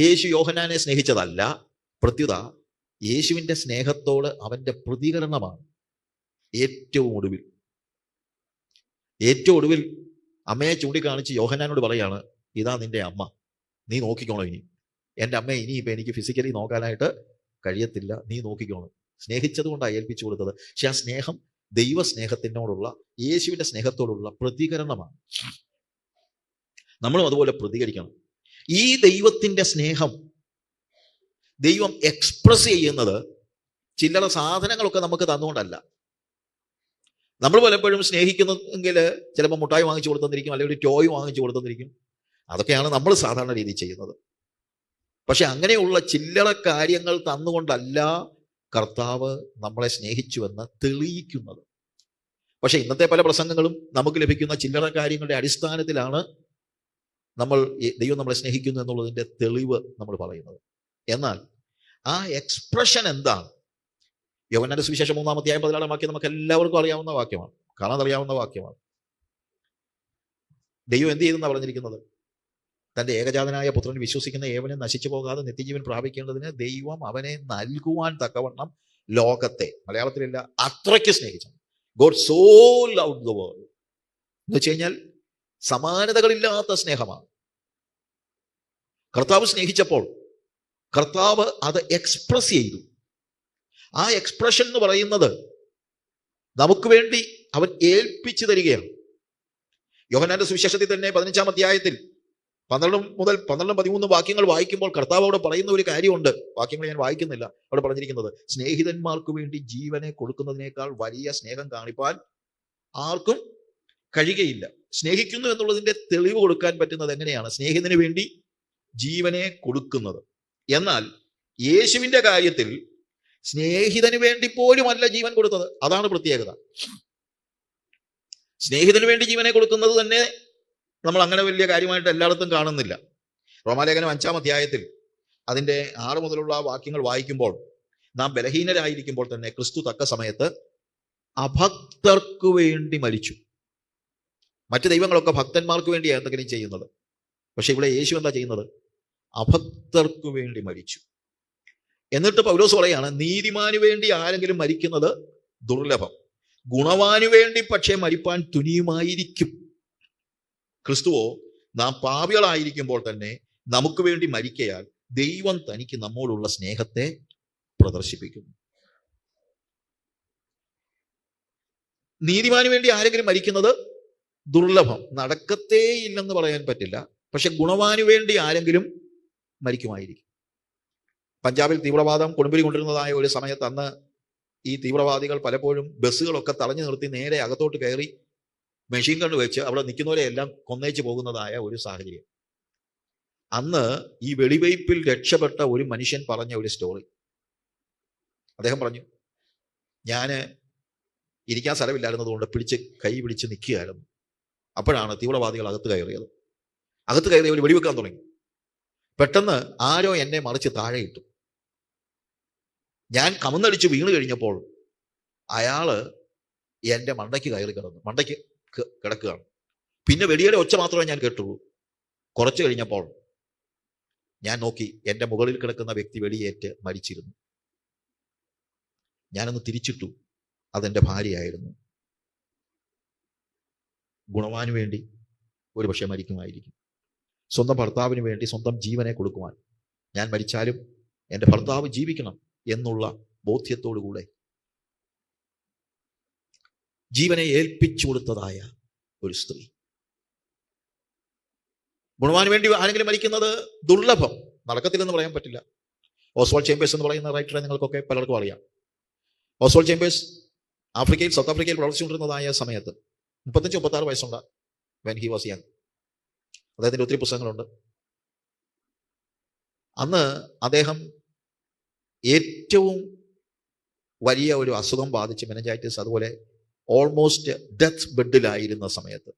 യേശു യോഹന്നാനെ സ്നേഹിച്ചതല്ല, പ്രത്യുത യേശുവിൻ്റെ സ്നേഹത്തോട് അവൻ്റെ പ്രതികരണമാണ്. ഏറ്റവും ഒടുവിൽ അമ്മയെ ചൂണ്ടിക്കാണിച്ച് യോഹന്നാനോട് പറയാണ്, ഇതാ നിന്റെ അമ്മ, നീ നോക്കിക്കോണം. ഇനി എൻ്റെ അമ്മയെ ഇനിയിപ്പോൾ എനിക്ക് ഫിസിക്കലി നോക്കാനായിട്ട് കഴിയത്തില്ല, നീ നോക്കിക്കോണം. സ്നേഹിച്ചത് കൊണ്ടാണ് ഏൽപ്പിച്ചു കൊടുത്തത്. പക്ഷെ ആ സ്നേഹം ദൈവസ്നേഹത്തിനോടുള്ള, യേശുവിൻ്റെ സ്നേഹത്തോടുള്ള പ്രതികരണമാണ്. നമ്മളും അതുപോലെ പ്രതികരിക്കണം. ഈ ദൈവത്തിൻ്റെ സ്നേഹം ദൈവം എക്സ്പ്രസ് ചെയ്യുന്നത് ചില്ലറ സാധനങ്ങളൊക്കെ നമുക്ക് തന്നുകൊണ്ടല്ല. നമ്മൾ പലപ്പോഴും സ്നേഹിക്കുന്നെങ്കിൽ ചിലപ്പോൾ മുട്ടായി വാങ്ങിച്ചു കൊടുത്തെന്നിരിക്കും, അല്ലെങ്കിൽ ഒരു ടോയ് വാങ്ങിച്ചു കൊടുത്തെന്നിരിക്കും. അതൊക്കെയാണ് നമ്മൾ സാധാരണ രീതിയിൽ ചെയ്യുന്നത്. പക്ഷെ അങ്ങനെയുള്ള ചില്ലറ കാര്യങ്ങൾ തന്നുകൊണ്ടല്ല കർത്താവ് നമ്മളെ സ്നേഹിച്ചുവെന്ന് തെളിയിക്കുന്നത്. പക്ഷെ ഇന്നത്തെ പല പ്രസംഗങ്ങളും നമുക്ക് ലഭിക്കുന്ന ചില്ലറ കാര്യങ്ങളുടെ അടിസ്ഥാനത്തിലാണ് ദൈവം നമ്മളെ സ്നേഹിക്കുന്നു എന്നുള്ളതിൻ്റെ തെളിവ് നമ്മൾ പറയുന്നത്. എന്നാൽ ആ എക്സ്പ്രഷൻ എന്താണ്? യോഹന്നാന്റെ സുവിശേഷം 3-ാം വാക്യം നമുക്ക് എല്ലാവർക്കും അറിയാവുന്ന വാക്യമാണ്, കാണാതറിയാവുന്ന വാക്യമാണ്. ദൈവം എന്ത് ചെയ്തെന്നാണ് പറഞ്ഞിരിക്കുന്നത്? തൻ്റെ ഏകജാതനായ പുത്രൻ വിശ്വസിക്കുന്ന ഏവനും നശിച്ചു പോകാതെ നിത്യജീവൻ പ്രാപിക്കേണ്ടതിന് ദൈവം അവനെ നൽകുവാൻ തക്കവണ്ണം ലോകത്തെ, മലയാളത്തിലില്ല, അത്രയ്ക്ക് സ്നേഹിച്ചു. God so loved the world എന്ന് വെച്ച് കഴിഞ്ഞാൽ സമാനതകളില്ലാത്ത സ്നേഹമാണ്. കർത്താവ് സ്നേഹിച്ചപ്പോൾ കർത്താവ് അത് എക്സ്പ്രസ് ചെയ്തു. ആ എക്സ്പ്രഷൻ എന്ന് പറയുന്നത് നമുക്ക് വേണ്ടി അവൻ ഏൽപ്പിച്ചു തരികയാണ്. യോഹന്നാന്റെ സുവിശേഷത്തിൽ തന്നെ 15-ാം അധ്യായത്തിൽ 12-13 വാക്യങ്ങൾ വായിക്കുമ്പോൾ കർത്താവ് അവിടെ പറയുന്ന ഒരു കാര്യമുണ്ട്. വാക്യങ്ങൾ ഞാൻ വായിക്കുന്നില്ല. അവിടെ പറഞ്ഞിരിക്കുന്നത്, സ്നേഹിതന്മാർക്ക് വേണ്ടി ജീവനെ കൊടുക്കുന്നതിനേക്കാൾ വലിയ സ്നേഹം കാണിപ്പാൻ ആർക്കും കഴിയുകയില്ല. സ്നേഹിക്കുന്നു എന്നുള്ളതിന്റെ തെളിവ് കൊടുക്കാൻ പറ്റുന്നത് എങ്ങനെയാണ്? സ്നേഹിതന് വേണ്ടി ജീവനെ കൊടുക്കുന്നത്. എന്നാൽ യേശുവിന്റെ കാര്യത്തിൽ സ്നേഹിതന് വേണ്ടി പോലുമല്ല ജീവൻ കൊടുത്തത്. അതാണ് പ്രത്യേകത. സ്നേഹിതന് വേണ്ടി ജീവനെ കൊടുക്കുന്നത് തന്നെ നമ്മൾ അങ്ങനെ വലിയ കാര്യമായിട്ട് എല്ലായിടത്തും കാണുന്നില്ല. റോമാലേഖനം 5-ാം അധ്യായത്തിൽ അതിൻ്റെ 6 മുതലുള്ള വാക്യങ്ങൾ വായിക്കുമ്പോൾ, നാം ബലഹീനരായിരിക്കുമ്പോൾ തന്നെ ക്രിസ്തു തക്ക സമയത്ത് അഭക്തർക്ക് വേണ്ടി മരിച്ചു. മറ്റു ദൈവങ്ങളൊക്കെ ഭക്തന്മാർക്ക് വേണ്ടിയാണ് എന്തെങ്കിലും ചെയ്യുന്നത്. പക്ഷെ ഇവിടെ യേശു എന്താ ചെയ്യുന്നത്? അഭക്തർക്ക് വേണ്ടി മരിച്ചു. എന്നിട്ട് പൗലോസ് പറയാണ്, നീതിമാനു വേണ്ടി ആരെങ്കിലും മരിക്കുന്നത് ദുർലഭം, ഗുണവാനു വേണ്ടി പക്ഷേ മരിപ്പാൻ തുനിയുമായിരിക്കും. ക്രിസ്തുവോ നാം പാപികളായിരിക്കുമ്പോൾ തന്നെ നമുക്ക് വേണ്ടി മരിക്കയാൽ ദൈവം തനിക്ക് നമ്മോടുള്ള സ്നേഹത്തെ പ്രദർശിപ്പിക്കുന്നു. നീതിമാനു വേണ്ടി ആരെങ്കിലും മരിക്കുന്നത് ദുർലഭം, നടക്കത്തേ ഇല്ലെന്ന് പറയാൻ പറ്റില്ല. പക്ഷെ ഗുണവാനു വേണ്ടി ആരെങ്കിലും മരിക്കുമായിരിക്കും. പഞ്ചാബിൽ തീവ്രവാദം കൊടുമ്പിരി കൊണ്ടിരുന്നതായ ഒരു സമയത്ത് അന്ന് ഈ തീവ്രവാദികൾ പലപ്പോഴും ബസ്സുകളൊക്കെ തടഞ്ഞു നിർത്തി നേരെ അകത്തോട്ട് കയറി മെഷീൻ ഗൺ വെച്ച് അവിടെ നിൽക്കുന്നവരെ എല്ലാം കൊന്നേച്ച് പോകുന്നതായ ഒരു സാഹചര്യം. അന്ന് ഈ വെടിവയ്പ്പിൽ രക്ഷപ്പെട്ട ഒരു മനുഷ്യൻ പറഞ്ഞ ഒരു സ്റ്റോറി. അദ്ദേഹം പറഞ്ഞു, ഞാൻ ഇരിക്കാൻ സ്ഥലമില്ലായിരുന്നതുകൊണ്ട് കൈ പിടിച്ച് നിൽക്കുകയായിരുന്നു. അപ്പോഴാണ് തീവ്രവാദികൾ അകത്ത് കയറിയത്. അകത്ത് കയറി അവർ വെടിവെക്കാൻ തുടങ്ങി. പെട്ടെന്ന് ആരോ എന്നെ മറിച്ച് താഴെ ഇട്ടു. ഞാൻ കമന്നടിച്ച് വീണ് കഴിഞ്ഞപ്പോൾ അയാള് എൻ്റെ മണ്ടയ്ക്ക് കിടക്കുകയാണ്. പിന്നെ വെടിയുടെ ഒച്ച മാത്രമേ ഞാൻ കേട്ടുള്ളൂ. കുറച്ച് കഴിഞ്ഞപ്പോൾ ഞാൻ നോക്കി, എൻ്റെ മുകളിൽ കിടക്കുന്ന വ്യക്തി വെടിയേറ്റ് മരിച്ചിരുന്നു. ഞാനൊന്ന് തിരിച്ചിട്ടു, അതെൻ്റെ ഭാര്യയായിരുന്നു. ഗുണവാന് വേണ്ടി ഒരു പക്ഷേ മരിക്കുമായിരിക്കും. സ്വന്തം ഭർത്താവിന് വേണ്ടി സ്വന്തം ജീവനെ കൊടുക്കുവാൻ, ഞാൻ മരിച്ചാലും എൻ്റെ ഭർത്താവ് ജീവിക്കണം എന്നുള്ള ബോധ്യത്തോടുകൂടെ ജീവനെ ഏൽപ്പിച്ചു കൊടുത്തതായ ഒരു സ്ത്രീ. ഗുണവാന് വേണ്ടി ആരെങ്കിലും മരിക്കുന്നത് ദുർലഭം, നടക്കത്തില്ലെന്ന് പറയാൻ പറ്റില്ല. ഓസ്വാൾഡ് ചേമ്പേഴ്സ് എന്ന് പറയുന്ന റൈറ്ററെ നിങ്ങൾക്കൊക്കെ പലർക്കും അറിയാം. ഓസ്വാൾഡ് ചേമ്പേഴ്സ് സൗത്ത് ആഫ്രിക്കയിൽ പ്രവർത്തിച്ചുകൊണ്ടിരുന്നതായ സമയത്ത് 35-36 വയസ്സുണ്ട്. When he was young. അദ്ദേഹത്തിൻ്റെ ഒത്തിരി പുസ്തകങ്ങളുണ്ട്. അന്ന് അദ്ദേഹം ഏറ്റവും വലിയ ഒരു അസുഖം ബാധിച്ച് മെനിഞ്ചൈറ്റിസ്, അതുപോലെ ഓൾമോസ്റ്റ് ഡെത്ത് ബെഡിലായിരുന്ന സമയത്ത്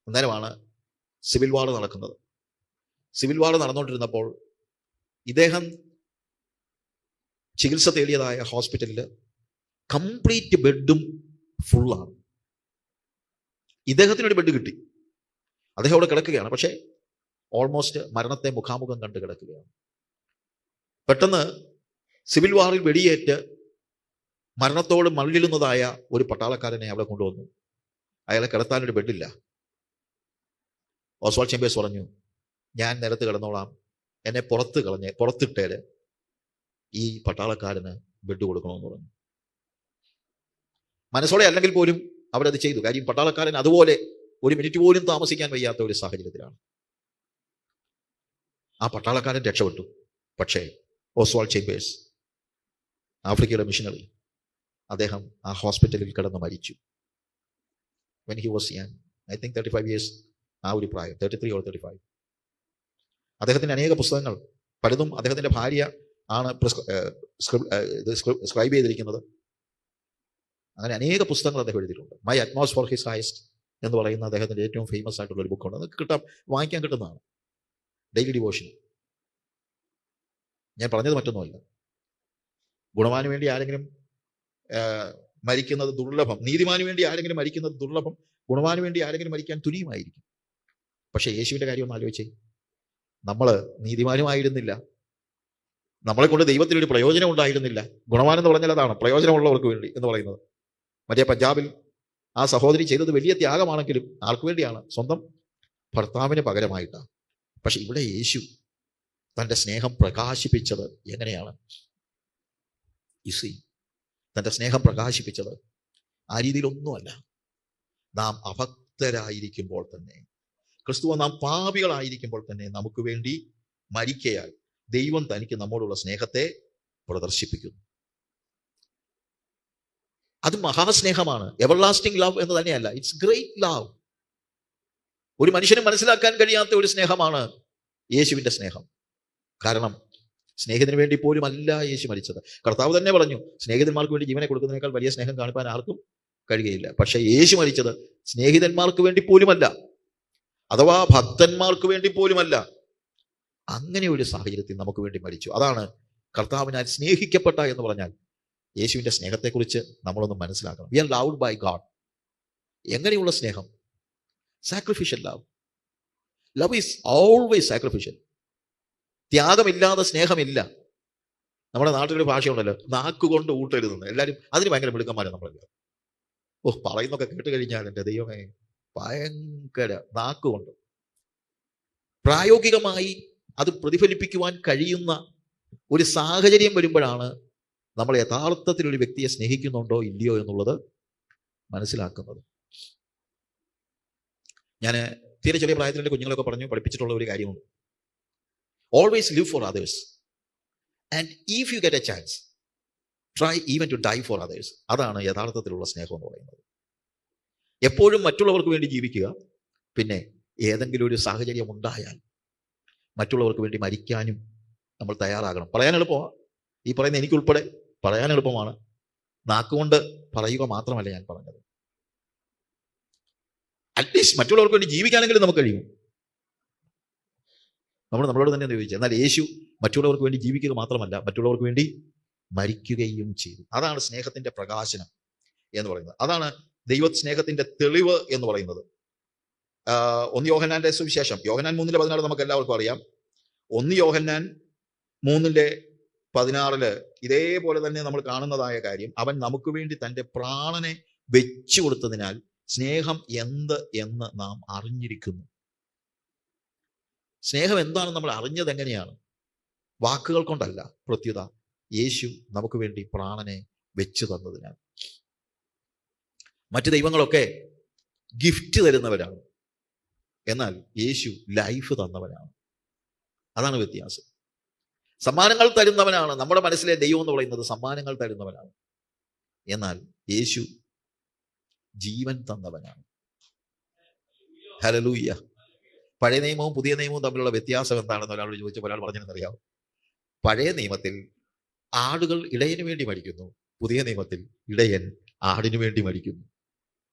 അന്നേരമാണ് സിവിൽ വാർ നടക്കുന്നത്. സിവിൽ വാർ നടന്നുകൊണ്ടിരുന്നപ്പോൾ ഇദ്ദേഹം ചികിത്സ തേടിയതായ ഹോസ്പിറ്റലിൽ കംപ്ലീറ്റ് ബെഡും ഫുള്ളാണ്. ഇദ്ദേഹത്തിനൊരു ബെഡ് കിട്ടി, അദ്ദേഹം അവിടെ കിടക്കുകയാണ്. പക്ഷേ ഓൾമോസ്റ്റ് മരണത്തെ മുഖാമുഖം കണ്ട് കിടക്കുകയാണ്. പെട്ടെന്ന് സിവിൽ വാറിൽ വെടിയേറ്റ് മരണത്തോട് മല്ലിടുന്നതായ ഒരു പട്ടാളക്കാരനെ അവിടെ കൊണ്ടുവന്നു. അയാളെ കിടത്താനൊരു ബെഡില്ല. ഓസ്വാൾഡ് ചേമ്പേഴ്സ് പറഞ്ഞു, ഞാൻ നിലത്ത് കിടന്നോളാം, എന്നെ പുറത്തിട്ടേര് ഈ പട്ടാളക്കാരന് ബെഡ് കൊടുക്കണമെന്ന് പറഞ്ഞു. മനസ്സോടെ അല്ലെങ്കിൽ പോലും അവരത് ചെയ്തു. കാര്യം പട്ടാളക്കാരൻ അതുപോലെ ഒരു മിനിറ്റ് പോലും താമസിക്കാൻ വയ്യാത്ത ഒരു സാഹചര്യത്തിലാണ്. ആ പട്ടാളക്കാരൻ രക്ഷപ്പെട്ടു. പക്ഷേ ഓസ്വാൾഡ് ചേമ്പേഴ്സ്, ആഫ്രിക്കയുടെ മിഷണറി, അദ്ദേഹം ആ ഹോസ്പിറ്റലിൽ കിടന്ന് മരിച്ചു. When he was young, I think 35 years, ആ ഒരു പ്രായം, 33 or 35. അദ്ദേഹത്തിൻ്റെ അനേക പുസ്തകങ്ങൾ, പലതും അദ്ദേഹത്തിൻ്റെ ഭാര്യ ആണ് സ്ക്രൈബ് ചെയ്തിരിക്കുന്നത്. അങ്ങനെ അനേക പുസ്തകങ്ങൾ അദ്ദേഹം എഴുതിയിട്ടുണ്ട്. My atmosphere for his heist എന്ന് പറയുന്ന അദ്ദേഹത്തിൻ്റെ ഏറ്റവും ഫേമസ് ആയിട്ടുള്ള ഒരു ബുക്കുണ്ട്. അത് വാങ്ങിക്കാൻ കിട്ടുന്നതാണ്, ഡെയിലി ഡിവോഷൻ. ഞാൻ പറഞ്ഞത് മറ്റൊന്നുമല്ല, ഗുണവാന് വേണ്ടി ആരെങ്കിലും മരിക്കുന്നത് ദുർലഭം, നീതിമാന് വേണ്ടി ആരെങ്കിലും മരിക്കുന്നത് ദുർലഭം, ഗുണവാന് വേണ്ടി ആരെങ്കിലും മരിക്കാൻ തുനിയുമായിരിക്കും. പക്ഷേ യേശുവിൻ്റെ കാര്യം ഒന്ന് ആലോചിച്ചേ. നമ്മൾ നീതിമാനുമായിരുന്നില്ല, നമ്മളെ കൊണ്ട് ദൈവത്തിനൊരു പ്രയോജനം ഉണ്ടായിരുന്നില്ല. ഗുണവാൻ എന്ന് പറഞ്ഞാൽ അതാണ്, പ്രയോജനമുള്ളവർക്ക് വേണ്ടി എന്ന് പറയുന്നത്. മറ്റേ പഞ്ചാബിൽ ആ സഹോദരി ചെയ്തത് വലിയ ത്യാഗമാണെങ്കിലും ആർക്ക് വേണ്ടിയാണ്? സ്വന്തം ഭർത്താവിന് പകരമായിട്ടാണ്. പക്ഷെ ഇവിടെ യേശു തൻ്റെ സ്നേഹം പ്രകാശിപ്പിച്ചത് എങ്ങനെയാണ്? തൻ്റെ സ്നേഹം പ്രകാശിപ്പിച്ചത് ആ രീതിയിലൊന്നുമല്ല. നാം അഭക്തരായിരിക്കുമ്പോൾ തന്നെ, ക്രിസ്തുവ നാം പാപികളായിരിക്കുമ്പോൾ തന്നെ നമുക്ക് വേണ്ടി മരിക്കയാൽ ദൈവം തനിക്ക് നമ്മോടുള്ള സ്നേഹത്തെ പ്രദർശിപ്പിക്കുന്നു. അത് മഹാസ്നേഹമാണ്. എവർലാസ്റ്റിംഗ് ലവ് എന്ന് തന്നെയല്ല, ഇറ്റ്സ് ഗ്രേറ്റ് ലവ്. ഒരു മനുഷ്യന് മനസ്സിലാക്കാൻ കഴിയാത്ത ഒരു സ്നേഹമാണ് യേശുവിൻ്റെ സ്നേഹം. കാരണം സ്നേഹിതന് വേണ്ടി പോലും അല്ല യേശു മരിച്ചത്. കർത്താവ് തന്നെ പറഞ്ഞു, സ്നേഹിതന്മാർക്ക് വേണ്ടി ജീവനെ കൊടുക്കുന്നതിനേക്കാൾ വലിയ സ്നേഹം കാണിപ്പാൻ ആർക്കും കഴിയുകയില്ല. പക്ഷെ യേശു മരിച്ചത് സ്നേഹിതന്മാർക്ക് വേണ്ടി പോലുമല്ല, അഥവാ ഭക്തന്മാർക്ക് വേണ്ടി പോലുമല്ല. അങ്ങനെ ഒരു സാഹചര്യത്തിൽ നമുക്ക് വേണ്ടി മരിച്ചു. അതാണ് കർത്താവിനാൽ സ്നേഹിക്കപ്പെട്ട എന്ന് പറഞ്ഞാൽ. യേശുവിൻ്റെ സ്നേഹത്തെക്കുറിച്ച് നമ്മളൊന്ന് മനസ്സിലാക്കണം. We are loved by God. എങ്ങനെയുള്ള സ്നേഹം? Sacrificial love. Love is always sacrificial. ത്യാഗമില്ലാതെ സ്നേഹമില്ല. നമ്മുടെ നാട്ടിലൊരു ഭാഷയുണ്ടല്ലോ, നാക്കുകൊണ്ട് ഊട്ടരുതെന്ന്. എല്ലാവരും അതിന് ഭയങ്കര മിടുക്കന്മാരാണ് നമ്മളെല്ലാം. പറയുന്നൊക്കെ കേട്ട് കഴിഞ്ഞാൽ എൻ്റെ ദൈവമേ, ഭയങ്കര നാക്കുകൊണ്ട്. പ്രായോഗികമായി അത് പ്രതിഫലിപ്പിക്കുവാൻ കഴിയുന്ന ഒരു സാഹചര്യം വരുമ്പോഴാണ് നമ്മൾ യഥാർത്ഥത്തിൽ ഒരു വ്യക്തിയെ സ്നേഹിക്കുന്നുണ്ടോ ഇല്ലയോ എന്നുള്ളത് മനസ്സിലാക്കുന്നത്. ഞാൻ തീരെ ചെറിയ പ്രായത്തിൽ എൻ്റെ കുഞ്ഞുങ്ങളൊക്കെ പഠിപ്പിച്ചിട്ടുള്ള ഒരു കാര്യമുണ്ട്. Always live for others and if you get a chance try even to die for others. അതാണ് യഥാർത്ഥത്തിലുള്ള സ്നേഹം എന്ന് പറയുന്നത്. എപ്പോഴും മറ്റുള്ളവർക്ക് വേണ്ടി ജീവിക്കുക, പിന്നെ ഏതെങ്കിലും ഒരു സാഹചര്യം ഉണ്ടായാൽ മറ്റുള്ളവർക്ക് വേണ്ടി മരിക്കാനും നമ്മൾ തയ്യാറാകണം. പറയാൻ എളുപ്പമാണ്, ഈ പറയുന്ന എനിക്കുൾപ്പെടെ പറയാൻ എളുപ്പമാണ്. നാക്കുകൊണ്ട് പറയുക മാത്രമല്ല ഞാൻ പറഞ്ഞത്. അറ്റ്ലീസ്റ്റ് മറ്റുള്ളവർക്ക് വേണ്ടി ജീവിക്കാനെങ്കിലും നമുക്ക് കഴിയും. നമ്മളോട് തന്നെ ചോദിച്ചത്. എന്നാൽ യേശു മറ്റുള്ളവർക്ക് വേണ്ടി ജീവിക്കുക മാത്രമല്ല, മറ്റുള്ളവർക്ക് വേണ്ടി മരിക്കുകയും ചെയ്തു. അതാണ് സ്നേഹത്തിന്റെ പ്രകാശനം എന്ന് പറയുന്നത്. അതാണ് ദൈവ സ്നേഹത്തിന്റെ തെളിവ് എന്ന് പറയുന്നത്. 1 യോഹന്നാന്റെ സുവിശേഷം, യോഹന്നാൻ 3:16 നമുക്ക് എല്ലാവർക്കും അറിയാം. 1 യോഹന്നാൻ 3:16 ഇതേപോലെ തന്നെ നമ്മൾ കാണുന്നതായ കാര്യം, അവൻ നമുക്ക് വേണ്ടി തൻ്റെ പ്രാണനെ വെച്ചു കൊടുത്തതിനാൽ സ്നേഹം എന്ത് എന്ന് നാം അറിഞ്ഞിരിക്കുന്നു. സ്നേഹം എന്താണെന്ന് നമ്മൾ അറിഞ്ഞത് എങ്ങനെയാണ്? വാക്കുകൾ കൊണ്ടല്ല, പ്രത്യുത യേശു നമുക്ക് വേണ്ടി പ്രാണനെ വെച്ചു തന്നതിനാൽ. മറ്റു ദൈവങ്ങളൊക്കെ ഗിഫ്റ്റ് തരുന്നവരാണ്, എന്നാൽ യേശു ലൈഫ് തന്നവനാണ്. അതാണ് വ്യത്യാസം. സമ്മാനങ്ങൾ തരുന്നവനാണ് നമ്മുടെ മനസ്സിലെ ദൈവം എന്ന് പറയുന്നത്, സമ്മാനങ്ങൾ തരുന്നവനാണ്. എന്നാൽ യേശു ജീവൻ തന്നവനാണ്. ഹല്ലേലൂയ. പഴയ നിയമവും പുതിയ നിയമവും തമ്മിലുള്ള വ്യത്യാസം എന്താണെന്ന് ഒരാളോട് ചോദിച്ചപ്പോൾ ഒരാൾ പറഞ്ഞതെന്നറിയാം. പഴയ നിയമത്തിൽ ആടുകൾ ഇടയന് വേണ്ടി മരിക്കുന്നു, പുതിയ നിയമത്തിൽ ഇടയൻ ആടിനു വേണ്ടി മരിക്കുന്നു.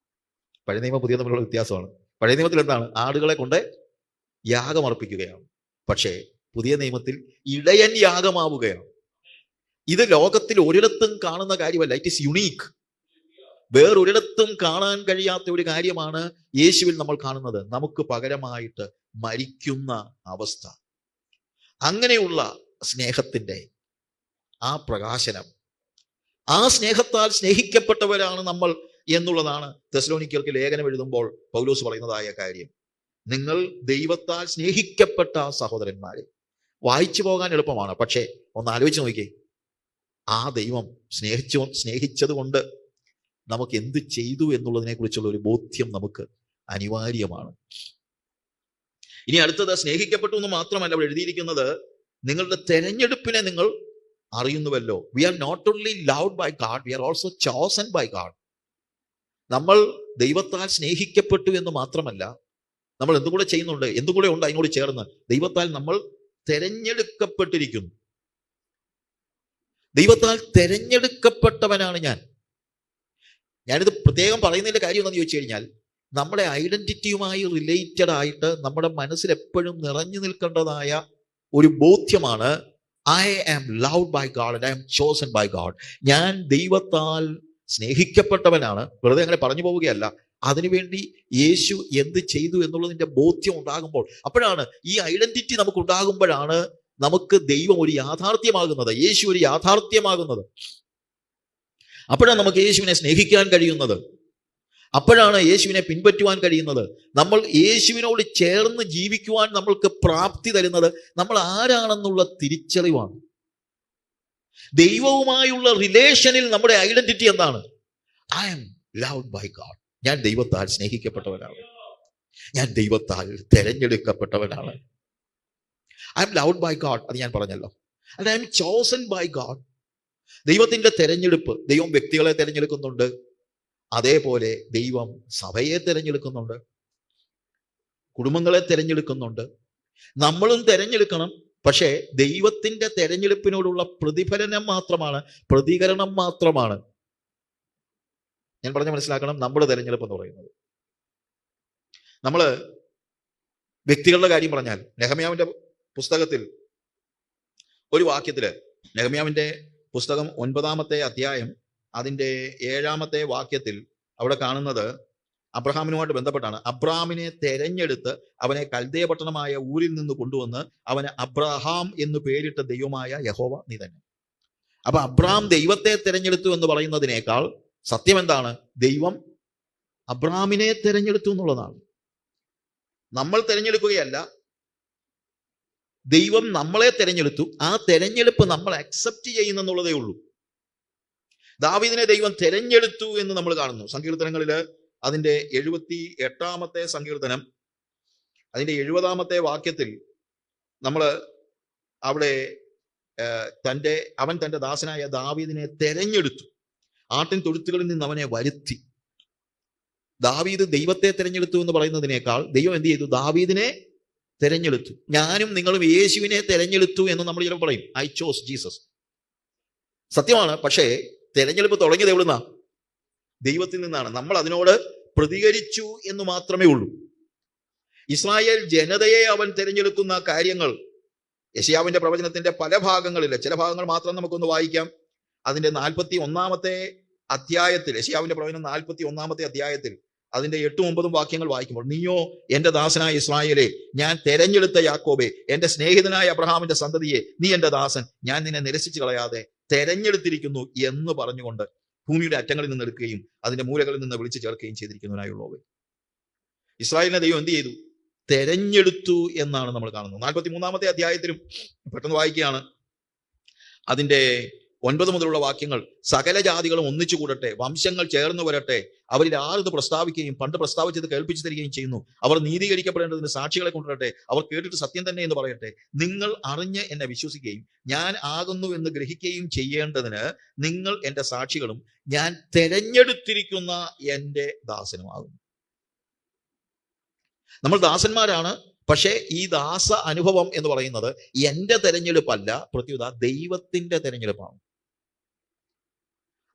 പഴയ നിയമം പുതിയ തമ്മിലുള്ള വ്യത്യാസമാണ്. പഴയ നിയമത്തിൽ എന്താണ്? ആടുകളെ കൊണ്ട് യാഗമർപ്പിക്കുകയാണ്. പക്ഷേ പുതിയ നിയമത്തിൽ ഇടയൻ യാഗമാവുകയാണ്. ഇത് ലോകത്തിൽ ഒരിടത്തും കാണുന്ന കാര്യമല്ല. It is unique. വേറൊരിടത്തും കാണാൻ കഴിയാത്ത ഒരു കാര്യമാണ് യേശുവിൽ നമ്മൾ കാണുന്നത്. നമുക്ക് പകരമായിട്ട് മരിക്കുന്ന അവസ്ഥ. അങ്ങനെയുള്ള സ്നേഹത്തിന്റെ ആ പ്രകാശനം, ആ സ്നേഹത്താൽ സ്നേഹിക്കപ്പെട്ടവരാണ് നമ്മൾ എന്നുള്ളതാണ് തെസ്സലോനിക്കർക്ക് ലേഖനം എഴുതുമ്പോൾ പൗലോസ് പറയുന്നതായ കാര്യം. നിങ്ങൾ ദൈവത്താൽ സ്നേഹിക്കപ്പെട്ട സഹോദരന്മാരെ. വായിച്ചു പോകാൻ എളുപ്പമാണ്, പക്ഷേ ഒന്ന് ആലോചിച്ച് നോക്കിയേ, ആ ദൈവം സ്നേഹിച്ചത് കൊണ്ട് നമുക്ക് എന്ത് ചെയ്തു എന്നുള്ളതിനെ കുറിച്ചുള്ള ഒരു ബോധ്യം നമുക്ക് അനിവാര്യമാണ്. ഇനി അടുത്തത്, സ്നേഹിക്കപ്പെട്ടു എന്ന് മാത്രമല്ല അവിടെ എഴുതിയിരിക്കുന്നത്, നിങ്ങളുടെ തെരഞ്ഞെടുപ്പിനെ നിങ്ങൾ അറിയുന്നുവല്ലോ. We are not only loved by God, we are also chosen by God. നമ്മൾ ദൈവത്താൽ സ്നേഹിക്കപ്പെട്ടു എന്ന് മാത്രമല്ല, നമ്മൾ എന്തും കൂടെ ചെയ്യുന്നുണ്ട്, എന്തും കൂടെ ഉണ്ട് അതിനോട് ചേർന്ന്, ദൈവത്താൽ നമ്മൾ തെരഞ്ഞെടുക്കപ്പെട്ടിരിക്കുന്നു. ദൈവത്താൽ തെരഞ്ഞെടുക്കപ്പെട്ടവനാണ് ഞാനിത് പ്രത്യേകം പറയുന്നതിന്റെ കാര്യം എന്താണെന്ന് ചോദിച്ചു കഴിഞ്ഞാൽ, നമ്മുടെ ഐഡന്റിറ്റിയുമായി റിലേറ്റഡ് ആയിട്ട് നമ്മുടെ മനസ്സിൽ എപ്പോഴും നിറഞ്ഞു നിൽക്കേണ്ടതായ ഒരു ബോധ്യമാണ്, I am loved by God and I am chosen by God. ഞാൻ ദൈവത്താൽ സ്നേഹിക്കപ്പെട്ടവനാണ്. വെറുതെ അങ്ങനെ പറഞ്ഞു പോവുകയല്ല. അതിനുവേണ്ടി യേശു എന്ത് ചെയ്തു എന്നുള്ളതിന്റെ ബോധ്യം ഉണ്ടാകുമ്പോൾ, അപ്പോഴാണ് ഈ ഐഡന്റിറ്റി നമുക്ക് ഉണ്ടാകുമ്പോഴാണ് നമുക്ക് ദൈവം ഒരു യാഥാർത്ഥ്യമാകുന്നത്, യേശു ഒരു യാഥാർത്ഥ്യമാകുന്നത്. അപ്പോഴാണ് നമുക്ക് യേശുവിനെ സ്നേഹിക്കാൻ കഴിയുന്നത്. അപ്പോഴാണ് യേശുവിനെ പിൻപറ്റുവാൻ കഴിയുന്നത്. നമ്മൾ യേശുവിനോട് ചേർന്ന് ജീവിക്കുവാൻ നമ്മൾക്ക് പ്രാപ്തി തരുന്നത് നമ്മൾ ആരാണെന്നുള്ള തിരിച്ചറിവാണ്. ദൈവവുമായുള്ള റിലേഷനിൽ നമ്മുടെ ഐഡന്റിറ്റി എന്താണ്? I am loved by God. ഞാൻ ദൈവത്താൽ സ്നേഹിക്കപ്പെട്ടവനാണ്, ഞാൻ ദൈവത്താൽ തെരഞ്ഞെടുക്കപ്പെട്ടവനാണ്. I am loved by God, അത് ഞാൻ പറഞ്ഞല്ലോ. And I am chosen by God. ദൈവത്തിന്റെ തെരഞ്ഞെടുപ്പ്, ദൈവം വ്യക്തികളെ തെരഞ്ഞെടുക്കുന്നുണ്ട്, അതേപോലെ ദൈവം സഭയെ തെരഞ്ഞെടുക്കുന്നുണ്ട്, കുടുംബങ്ങളെ തെരഞ്ഞെടുക്കുന്നുണ്ട്. നമ്മളും തെരഞ്ഞെടുക്കണം. പക്ഷേ ദൈവത്തിന്റെ തെരഞ്ഞെടുപ്പിനോടുള്ള പ്രതിഫലനം മാത്രമാണ്, പ്രതികരണം മാത്രമാണ്. ഞാൻ പറഞ്ഞ മനസ്സിലാക്കണം. നമ്മുടെ തെരഞ്ഞെടുപ്പ് എന്ന് പറയുന്നത്, നമ്മള് വ്യക്തികളുടെ കാര്യം പറഞ്ഞാൽ, നെഹമ്യാവിന്റെ പുസ്തകത്തിൽ ഒരു വാക്യത്തില്, നെഹമ്യാവിന്റെ പുസ്തകം 9-ാമത്തെ അധ്യായം അതിൻ്റെ 7-ാമത്തെ വാക്യത്തിൽ അവിടെ കാണുന്നത് അബ്രഹാമിനുമായിട്ട് ബന്ധപ്പെട്ടാണ്. അബ്രാമിനെ തെരഞ്ഞെടുത്ത് അവനെ കൽദയ പട്ടണമായ ഊരിൽ നിന്ന് കൊണ്ടുവന്ന് അവന് അബ്രഹാം എന്ന് പേരിട്ട ദൈവമായ യഹോവ നീ തന്നെ. അപ്പൊ അബ്രാം ദൈവത്തെ തെരഞ്ഞെടുത്തു എന്ന് പറയുന്നതിനേക്കാൾ സത്യം എന്താണ്? ദൈവം അബ്രാമിനെ തെരഞ്ഞെടുത്തു എന്നുള്ളതാണ്. നമ്മൾ തെരഞ്ഞെടുക്കുകയല്ല, ദൈവം നമ്മളെ തെരഞ്ഞെടുത്തു. ആ തെരഞ്ഞെടുപ്പ് നമ്മൾ അക്സെപ്റ്റ് ചെയ്യുന്നെന്നുള്ളതേ ഉള്ളൂ. ദാവീദിനെ ദൈവം തെരഞ്ഞെടുത്തു എന്ന് നമ്മൾ കാണുന്നു. സങ്കീർത്തനങ്ങളില് അതിന്റെ 78-ാമത്തെ സങ്കീർത്തനം അതിന്റെ 70-ാമത്തെ വാക്യത്തിൽ നമ്മൾ അവിടെ അവൻ തന്റെ ദാസനായ ദാവീദിനെ തെരഞ്ഞെടുത്തു, ആട്ടിൻ തൊഴുത്തുകളിൽ നിന്ന് അവനെ വരുത്തി. ദാവീദ് ദൈവത്തെ തെരഞ്ഞെടുത്തു എന്ന് പറയുന്നതിനേക്കാൾ ദൈവം എന്ത് ചെയ്തു? ദാവീദിനെ തെരഞ്ഞെടുത്തു. ഞാനും നിങ്ങളും യേശുവിനെ തെരഞ്ഞെടുത്തു എന്ന് നമ്മൾ ചിലപ്പോൾ പറയും, ഐ ചോസ് ജീസസ്. സത്യമാണ്. പക്ഷേ തെരഞ്ഞെടുപ്പ് തുടങ്ങിയത് എവിടുന്നാ? ദൈവത്തിൽ നിന്നാണ്. നമ്മൾ അതിനോട് പ്രതികരിച്ചു എന്ന് മാത്രമേ ഉള്ളൂ. ഇസ്രായേൽ ജനതയെ അവൻ തെരഞ്ഞെടുക്കുന്ന കാര്യങ്ങൾ യെശയ്യാവിന്റെ പ്രവചനത്തിന്റെ പല ഭാഗങ്ങളിൽ, ചില ഭാഗങ്ങൾ മാത്രം നമുക്കൊന്ന് വായിക്കാം. അതിന്റെ 41-ാമത്തെ അധ്യായത്തിൽ, യെശയ്യാവിന്റെ പ്രവചനം 41-ാമത്തെ അധ്യായത്തിൽ അതിന്റെ 8-9 വാക്യങ്ങൾ വായിക്കുമ്പോൾ, നീയോ എന്റെ ദാസനായ ഇസ്രായേലേ, ഞാൻ തെരഞ്ഞെടുത്ത യാക്കോബേ, എന്റെ സ്നേഹിതനായ അബ്രഹാമിന്റെ സന്തതിയെ, നീ എന്റെ ദാസൻ, ഞാൻ നിന്നെ നിരസിച്ചു കളയാതെ തെരഞ്ഞെടുത്തിരിക്കുന്നു എന്ന് പറഞ്ഞുകൊണ്ട് ഭൂമിയുടെ അറ്റങ്ങളിൽ നിന്ന് എടുക്കുകയും അതിന്റെ മൂലകളിൽ നിന്ന് വിളിച്ചു ചേർക്കുകയും ചെയ്തിരിക്കുന്നവനായുള്ളവേ. ഇസ്രായേലിനെ ദൈവം എന്ത് ചെയ്തു? തെരഞ്ഞെടുത്തു എന്നാണ് നമ്മൾ കാണുന്നത്. 43-ാമത്തെ അധ്യായത്തിലും പെട്ടെന്ന് വായിക്കുകയാണ്. അതിന്റെ 9 മുതലുള്ള വാക്യങ്ങൾ, സകല ജാതികളും ഒന്നിച്ചു കൂടട്ടെ, വംശങ്ങൾ ചേർന്ന് വരട്ടെ, അവരിൽ ആരത് പ്രസ്താവിക്കുകയും പണ്ട് പ്രസ്താവിച്ചത് കേൾപ്പിച്ചു തരികയും ചെയ്യുന്നു. അവർ നീതീകരിക്കപ്പെടേണ്ടതിന് സാക്ഷികളെ കൊണ്ടുവരട്ടെ, അവർ കേട്ടിട്ട് സത്യം തന്നെ എന്ന് പറയട്ടെ. നിങ്ങൾ അറിഞ്ഞ് എന്നെ വിശ്വസിക്കുകയും ഞാൻ ആകുന്നു എന്ന് ഗ്രഹിക്കുകയും ചെയ്യേണ്ടതിന് നിങ്ങൾ എന്റെ സാക്ഷികളും ഞാൻ തെരഞ്ഞെടുത്തിരിക്കുന്ന എന്റെ ദാസനുമാകുന്നു. നമ്മൾ ദാസന്മാരാണ്. പക്ഷേ ഈ ദാസ അനുഭവം എന്ന് പറയുന്നത് എന്റെ തെരഞ്ഞെടുപ്പല്ല, പ്രത്യുത ദൈവത്തിന്റെ തെരഞ്ഞെടുപ്പാണ്.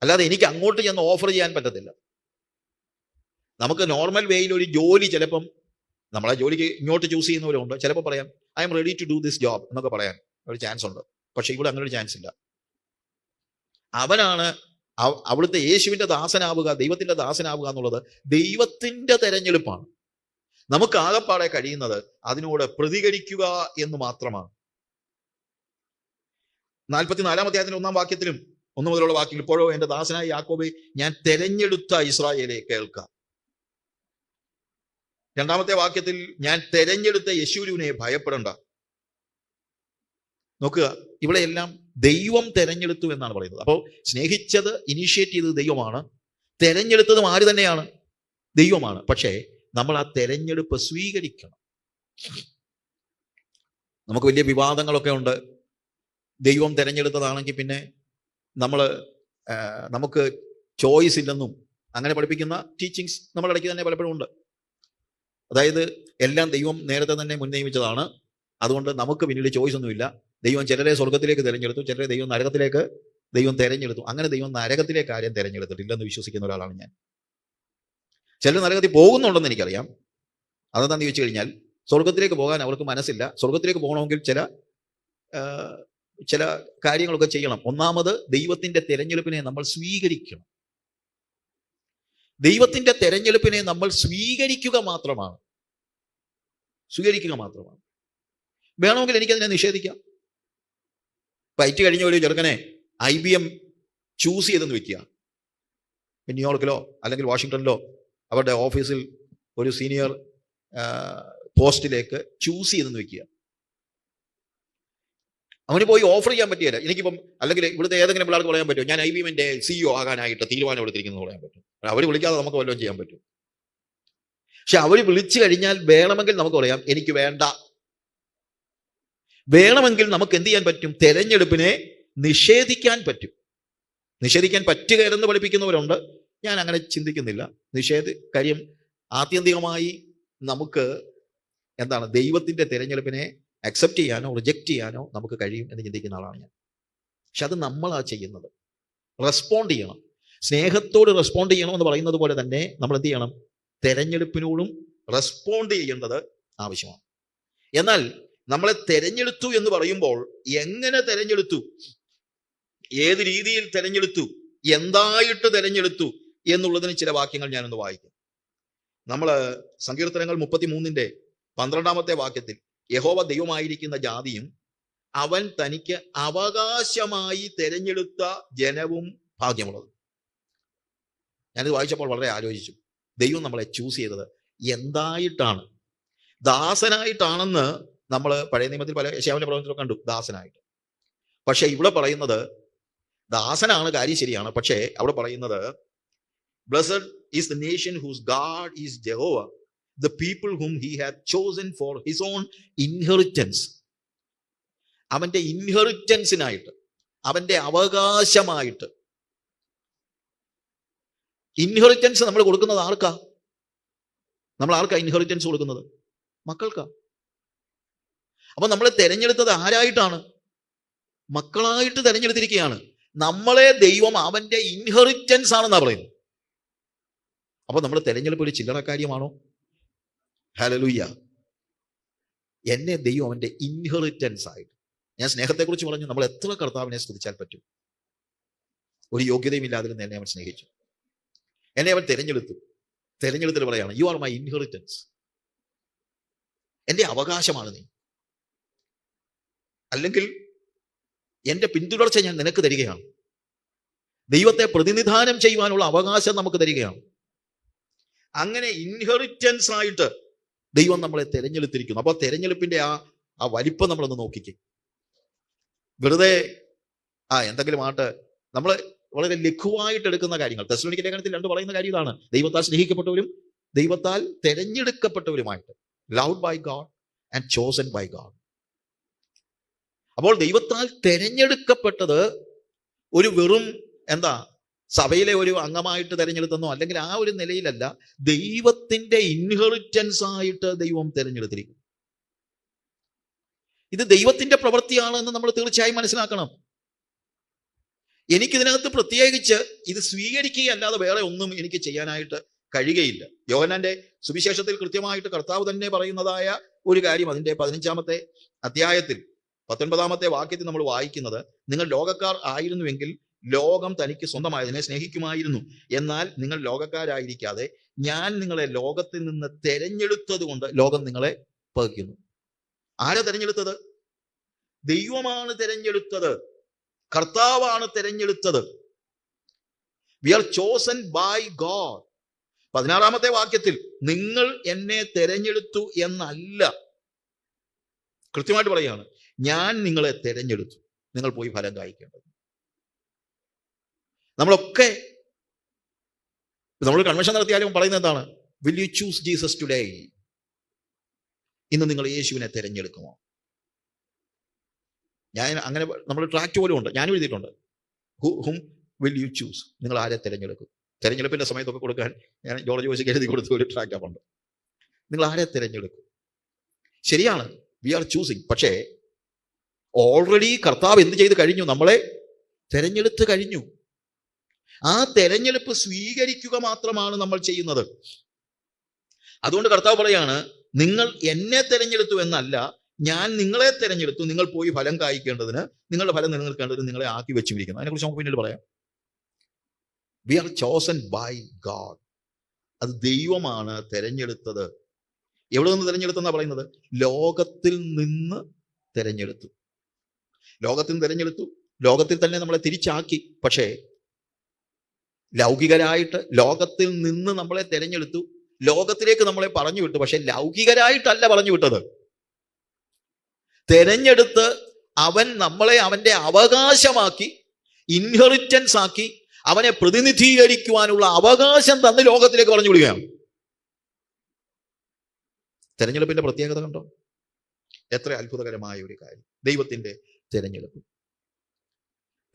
അല്ലാതെ എനിക്ക് അങ്ങോട്ട് ചെന്ന് ഓഫർ ചെയ്യാൻ പറ്റത്തില്ല. നമുക്ക് നോർമൽ വേയിൽ ഒരു ജോലി ചിലപ്പം നമ്മളെ ജോലിക്ക് ഇങ്ങോട്ട് ചൂസ് ചെയ്യുന്നവരുണ്ട്. ചിലപ്പോൾ പറയാം I'm ready to do this job എന്നൊക്കെ പറയാൻ ഒരു ചാൻസ് ഉണ്ട്. പക്ഷെ ഇവിടെ അങ്ങനെ ഒരു ചാൻസ് ഇല്ല. അവനാണ് അവിടുത്തെ യേശുവിന്റെ ദാസനാവുക, ദൈവത്തിന്റെ ദാസനാവുക എന്നുള്ളത് ദൈവത്തിന്റെ തെരഞ്ഞെടുപ്പാണ്. നമുക്ക് ആകപ്പാടെ കഴിയുന്നത് അതിനോട് പ്രതികരിക്കുക എന്ന് മാത്രമാണ്. 44-ാം അധ്യായത്തിന്റെ 1-ാം വാക്യത്തിലും 1 മുതലുള്ള വാക്യങ്ങൾ, ഇപ്പോഴോ എന്റെ ദാസനായ യാക്കോബേ, ഞാൻ തെരഞ്ഞെടുത്ത ഇസ്രായേലെ കേൾക്ക. 2-ാമത്തെ വാക്യത്തിൽ ഞാൻ തെരഞ്ഞെടുത്ത യെശൂരുവിനെ ഭയപ്പെടണ്ട. നോക്കുക, ഇവിടെ എല്ലാം ദൈവം തെരഞ്ഞെടുത്തു എന്നാണ് പറയുന്നത്. അപ്പോൾ സ്നേഹിച്ചത്, ഇനീഷ്യേറ്റ് ചെയ്തത് ദൈവമാണ്, തെരഞ്ഞെടുത്തതും ആര് തന്നെയാണ്? ദൈവമാണ്. പക്ഷേ നമ്മൾ ആ തെരഞ്ഞെടുപ്പ് സ്വീകരിക്കണം. നമുക്ക് വലിയ വിവാദങ്ങളൊക്കെ ഉണ്ട്. ദൈവം തെരഞ്ഞെടുത്തതാണെങ്കിൽ പിന്നെ നമുക്ക് ചോയ്സ് ഇല്ലെന്നും അങ്ങനെ പഠിപ്പിക്കുന്ന ടീച്ചിങ്സ് നമ്മുടെ ഇടയ്ക്ക് തന്നെ പലപ്പോഴും ഉണ്ട്. അതായത് എല്ലാം ദൈവം നേരത്തെ തന്നെ മുൻനിയമിച്ചതാണ്, അതുകൊണ്ട് നമുക്ക് പിന്നീട് ചോയ്സ് ഒന്നുമില്ല. ദൈവം ചിലരെ സ്വർഗത്തിലേക്ക് തിരഞ്ഞെടുത്തു, ചിലരെ ദൈവം നരകത്തിലേക്ക് തിരഞ്ഞെടുത്തു. അങ്ങനെ ദൈവം നരകത്തിലേക്ക് ആരെയും തിരഞ്ഞെടുത്തിട്ടില്ലെന്ന് വിശ്വസിക്കുന്ന ഒരാളാണ് ഞാൻ. ചിലർ നരകത്തിൽ പോകുന്നുണ്ടെന്ന് എനിക്കറിയാം. അതെന്താണെന്ന് ചോദിച്ചു കഴിഞ്ഞാൽ, സ്വർഗത്തിലേക്ക് പോകാൻ അവർക്ക് മനസ്സില്ല. സ്വർഗത്തിലേക്ക് പോകണമെങ്കിൽ ചില കാര്യങ്ങളൊക്കെ ചെയ്യണം. ഒന്നാമത് ദൈവത്തിന്റെ തെരഞ്ഞെടുപ്പിനെ നമ്മൾ സ്വീകരിക്കണം. ദൈവത്തിന്റെ തെരഞ്ഞെടുപ്പിനെ നമ്മൾ സ്വീകരിക്കുക മാത്രമാണ്. വേണമെങ്കിൽ എനിക്കതിനെ നിഷേധിക്കാം. പൈറ്റ് കഴിഞ്ഞ ഒരു ചെറുക്കനെ IBM ചൂസ് ചെയ്തെന്ന് വെക്കുക. ന്യൂയോർക്കിലോ അല്ലെങ്കിൽ വാഷിങ്ടണിലോ അവരുടെ ഓഫീസിൽ ഒരു സീനിയർ പോസ്റ്റിലേക്ക് ചൂസ് ചെയ്തെന്ന് വെക്കുക. അവന് പോയി ഓഫർ ചെയ്യാൻ പറ്റിയല്ല. എനിക്കിപ്പം അല്ലെങ്കിൽ ഇവിടുത്തെ ഏതെങ്കിലും പിള്ളേർക്ക് പറയാൻ പറ്റുമോ ഞാൻ IBMന്റെ CEO ആകാനായിട്ട് തീരുമാനം എടുത്തിരിക്കുന്നത് പറയാൻ പറ്റും? അവർ വിളിക്കാതെ നമുക്ക് വല്ലതും ചെയ്യാൻ പറ്റും. പക്ഷെ അവർ വിളിച്ചു കഴിഞ്ഞാൽ വേണമെങ്കിൽ നമുക്ക് പറയാം എനിക്ക് വേണ്ട. വേണമെങ്കിൽ നമുക്ക് എന്ത് ചെയ്യാൻ പറ്റും? തെരഞ്ഞെടുപ്പിനെ നിഷേധിക്കാൻ പറ്റും. നിഷേധിക്കാൻ പറ്റുകയെന്ന് പഠിപ്പിക്കുന്നവരുണ്ട്. ഞാൻ അങ്ങനെ ചിന്തിക്കുന്നില്ല. കാര്യം ആത്യന്തികമായി നമുക്ക് ദൈവത്തിന്റെ തെരഞ്ഞെടുപ്പിനെ അക്സെപ്റ്റ് ചെയ്യാനോ റിജക്റ്റ് ചെയ്യാനോ നമുക്ക് കഴിയും എന്ന് ചിന്തിക്കുന്ന ആളാണ് ഞാൻ. പക്ഷെ അത് നമ്മളാ ചെയ്യുന്നത്. റെസ്പോണ്ട് ചെയ്യണം. സ്നേഹത്തോട് റെസ്പോണ്ട് ചെയ്യണം എന്ന് പറയുന്നത് പോലെ തന്നെ നമ്മൾ എന്ത് ചെയ്യണം? തെരഞ്ഞെടുപ്പിനോടും റെസ്പോണ്ട് ചെയ്യേണ്ടത് ആവശ്യമാണ്. എന്നാൽ നമ്മളെ തെരഞ്ഞെടുത്തു എന്ന് പറയുമ്പോൾ എങ്ങനെ തെരഞ്ഞെടുത്തു, ഏത് രീതിയിൽ തെരഞ്ഞെടുത്തു, എന്തായിട്ട് തെരഞ്ഞെടുത്തു എന്നുള്ളതിന് ചില വാക്യങ്ങൾ ഞാനൊന്ന് വായിക്കാം. നമ്മൾ സങ്കീർത്തനങ്ങൾ 33-ന്റെ 12-ാമത്തെ വാക്യത്തിൽ യഹോവ ദൈവമായിരിക്കുന്ന ജാതിയും അവൻ തനിക്ക് അവകാശമായി തെരഞ്ഞെടുത്ത ജനവും ഭാഗ്യമുള്ളത്. ഞാനിത് വായിച്ചപ്പോൾ വളരെ ആലോചിച്ചു. ദൈവം നമ്മളെ ചൂസ് ചെയ്തത് എന്തായിട്ടാണ്? ദാസനായിട്ടാണെന്ന് നമ്മൾ പഴയ നിയമത്തിൽ പല യെശയ്യാവിന്റെ പ്രവചനത്തിലൊക്കെ കണ്ടു, ദാസനായിട്ട്. പക്ഷെ ഇവിടെ പറയുന്നത് ദാസനാണ്, കാര്യം ശരിയാണ്. പക്ഷേ അവിടെ പറയുന്നത് blessed is the nation whose God is Jehovah, the people whom he hath chosen for his own inheritance. അവന്റെ ഇൻഹെറിറ്റൻസിനായിട്ട്, അവന്റെ അവകാശമായിട്ട്. ഇൻഹെറിറ്റൻസ് നമ്മൾ കൊടുക്കുന്നത് ആർക്കാ? നമ്മൾ ആർക്കാ ഇൻഹെറിറ്റൻസ് കൊടുക്കുന്നത്? മക്കൾക്കാ. അപ്പൊ നമ്മളെ തെരഞ്ഞെടുത്തത് ആരായിട്ടാണ്? മക്കളായിട്ട് തെരഞ്ഞെടുത്തിരിക്കുകയാണ്. നമ്മളെ ദൈവം അവന്റെ ഇൻഹെറിറ്റൻസ് ആണെന്നാ പറയുന്നത്. അപ്പൊ നമ്മൾ തെരഞ്ഞെടുപ്പ് ഒരു ചില്ലറ കാര്യമാണോ? ഹല്ലേലൂയ. എന്നെ ദൈവം അവന്റെ ഇൻഹെറിറ്റൻസ് ആയിട്ട്. ഞാൻ സ്നേഹത്തെക്കുറിച്ച് പറഞ്ഞു. നമ്മൾ എത്ര കർത്താവിനെ സ്തുതിച്ചാൽ പറ്റും? ഒരു യോഗ്യതയും ഇല്ലാതെ എന്നെ അവൻ സ്നേഹിച്ചു, എന്നെ അവൻ തെരഞ്ഞെടുത്തു. തെരഞ്ഞെടുത്തിട്ട് പറയാണ് യു ആർ മൈ ഇൻഹെറിറ്റൻസ്. എന്റെ അവകാശമാണ് നീ. അല്ലെങ്കിൽ എന്റെ പിന്തുടർച്ച ഞാൻ നിനക്ക് തരികയാണ്. ദൈവത്തെ പ്രതിനിധാനം ചെയ്യുവാനുള്ള അവകാശം നമുക്ക് തരികയാണ്. അങ്ങനെ ഇൻഹെറിറ്റൻസ് ആയിട്ട് ദൈവം നമ്മളെ തെരഞ്ഞെടുത്തിരിക്കുന്നു. അപ്പോൾ തെരഞ്ഞെടുപ്പിന്റെ ആ വലിപ്പം നമ്മളൊന്ന് നോക്കിക്കേ. വെറുതെ എന്തെങ്കിലും ആട്ട് നമ്മൾ വളരെ ലഘുവായിട്ട് എടുക്കുന്ന കാര്യങ്ങൾ. തെസ്സലോനിക്ക ലേഖനത്തിൽ 2 പറയുന്ന കാര്യം ഇതാണ്: ദൈവത്താൽ സ്നേഹിക്കപ്പെട്ടവരും ദൈവത്താൽ തെരഞ്ഞെടുക്കപ്പെട്ടവരുമായിട്ട്. Loved by God and chosen by God. അപ്പോൾ ദൈവത്താൽ തെരഞ്ഞെടുക്കപ്പെട്ടത് ഒരു വെറും സഭയിലെ ഒരു അംഗമായിട്ട് തെരഞ്ഞെടുത്തെന്നോ അല്ലെങ്കിൽ ആ ഒരു നിലയിലല്ല. ദൈവത്തിന്റെ ഇൻഹെറിറ്റൻസ് ആയിട്ട് ദൈവം തെരഞ്ഞെടുത്തിരിക്കും. ഇത് ദൈവത്തിന്റെ പ്രവൃത്തിയാണ് എന്ന് നമ്മൾ തീർച്ചയായും മനസ്സിലാക്കണം. എനിക്കിതിനകത്ത് പ്രത്യേകിച്ച് ഇത് സ്വീകരിക്കുകയല്ലാതെ വേറെ ഒന്നും എനിക്ക് ചെയ്യാനായിട്ട് കഴിയുകയില്ല. യോഹന്നാന്റെ സുവിശേഷത്തിൽ കൃത്യമായിട്ട് കർത്താവ് തന്നെ പറയുന്നതായ ഒരു കാര്യം, അതിന്റെ 15-ാമത്തെ അധ്യായത്തിൽ 19-ാമത്തെ വാക്യത്തിൽ നമ്മൾ വായിക്കുന്നത്, നിങ്ങൾ ലോകക്കാർ ആയിരുന്നുവെങ്കിൽ ലോകം തനിക്ക് സ്വന്തമായതിനെ സ്നേഹിക്കുമായിരുന്നു. എന്നാൽ നിങ്ങൾ ലോകക്കാരായിരിക്കാതെ ഞാൻ നിങ്ങളെ ലോകത്തിൽ നിന്ന് തെരഞ്ഞെടുത്തത് കൊണ്ട് ലോകം നിങ്ങളെ പകയ്ക്കുന്നു. ആരാ തെരഞ്ഞെടുത്തത്? ദൈവമാണ് തെരഞ്ഞെടുത്തത്, കർത്താവാണ് തെരഞ്ഞെടുത്തത്. We are chosen by God. 16-ാമത്തെ വാക്യത്തിൽ നിങ്ങൾ എന്നെ തെരഞ്ഞെടുത്തു എന്നല്ല, കൃത്യമായിട്ട് പറയുകയാണ്, ഞാൻ നിങ്ങളെ തെരഞ്ഞെടുത്തു, നിങ്ങൾ പോയി ഫലം കായ്ക്കേണ്ടത്. നമ്മൾ കൺവെൻഷൻ നടത്തിയാലും പറയുന്നത് എന്താണ്? Will you choose Jesus today? ഇന്ന് നിങ്ങൾ യേശുവിനെ തെരഞ്ഞെടുക്കുമോ? ഞാൻ അങ്ങനെ, നമ്മൾ ട്രാക്ട് പോലും ഉണ്ട്, ഞാനും എഴുതിയിട്ടുണ്ട്. ഹും വിൽ യു ചൂസ്? നിങ്ങൾ ആരെ തെരഞ്ഞെടുക്കും? തെരഞ്ഞെടുപ്പിന്റെ സമയത്തൊക്കെ കൊടുക്കാൻ ഞാൻ ജോർജ് ജോസിക്ക് എഴുതി കൊടുത്ത ഒരു ട്രാക്റ്റാണ്. നിങ്ങൾ ആരെ തെരഞ്ഞെടുക്കും? ശരിയാണ്, വി ആർ ചൂസിങ്. പക്ഷേ ഓൾറെഡി കർത്താവ് എന്ത് ചെയ്ത് കഴിഞ്ഞു? നമ്മളെ തെരഞ്ഞെടുത്ത് കഴിഞ്ഞു. ആ തെരഞ്ഞെടുപ്പ് സ്വീകരിക്കുക മാത്രമാണ് നമ്മൾ ചെയ്യുന്നത്. അതുകൊണ്ട് കർത്താവ് പറയാണ്, നിങ്ങൾ എന്നെ തെരഞ്ഞെടുത്തു എന്നല്ല, ഞാൻ നിങ്ങളെ തെരഞ്ഞെടുത്തു, നിങ്ങൾ പോയി ഫലം കായ്ക്കേണ്ടതിന്, നിങ്ങളുടെ ഫലം നിലനിൽക്കേണ്ടതിന് നിങ്ങളെ ആക്കി വെച്ചിരിക്കുന്നു. അതിനെക്കുറിച്ച് നമുക്ക് പിന്നീട് പറയാം. We are chosen by God. അത് ദൈവമാണ് തെരഞ്ഞെടുത്തത്. എവിടെ നിന്ന് തെരഞ്ഞെടുത്തെന്നാ പറയുന്നത്? ലോകത്തിൽ നിന്ന് തെരഞ്ഞെടുത്തു. ലോകത്തിൽ നിന്ന് തെരഞ്ഞെടുത്തു, ലോകത്തിൽ തന്നെ നമ്മളെ തിരിച്ചാക്കി. പക്ഷേ ലൗകികരായിട്ട് ലോകത്തിൽ നിന്ന് നമ്മളെ തെരഞ്ഞെടുത്തു, ലോകത്തിലേക്ക് നമ്മളെ പറഞ്ഞു വിട്ടു. പക്ഷെ ലൗകികരായിട്ടല്ല പറഞ്ഞു വിട്ടത്. തെരഞ്ഞെടുത്ത് അവൻ നമ്മളെ അവന്റെ അവകാശമാക്കി, ഇൻഹെറിറ്റൻസ് ആക്കി, അവനെ പ്രതിനിധീകരിക്കുവാനുള്ള അവകാശം തന്ന് ലോകത്തിലേക്ക് പറഞ്ഞു വിടുകയാണ്. തെരഞ്ഞെടുപ്പിന്റെ പ്രത്യേകത കണ്ടോ? എത്ര അത്ഭുതകരമായ ഒരു കാര്യം! ദൈവത്തിന്റെ തെരഞ്ഞെടുപ്പ്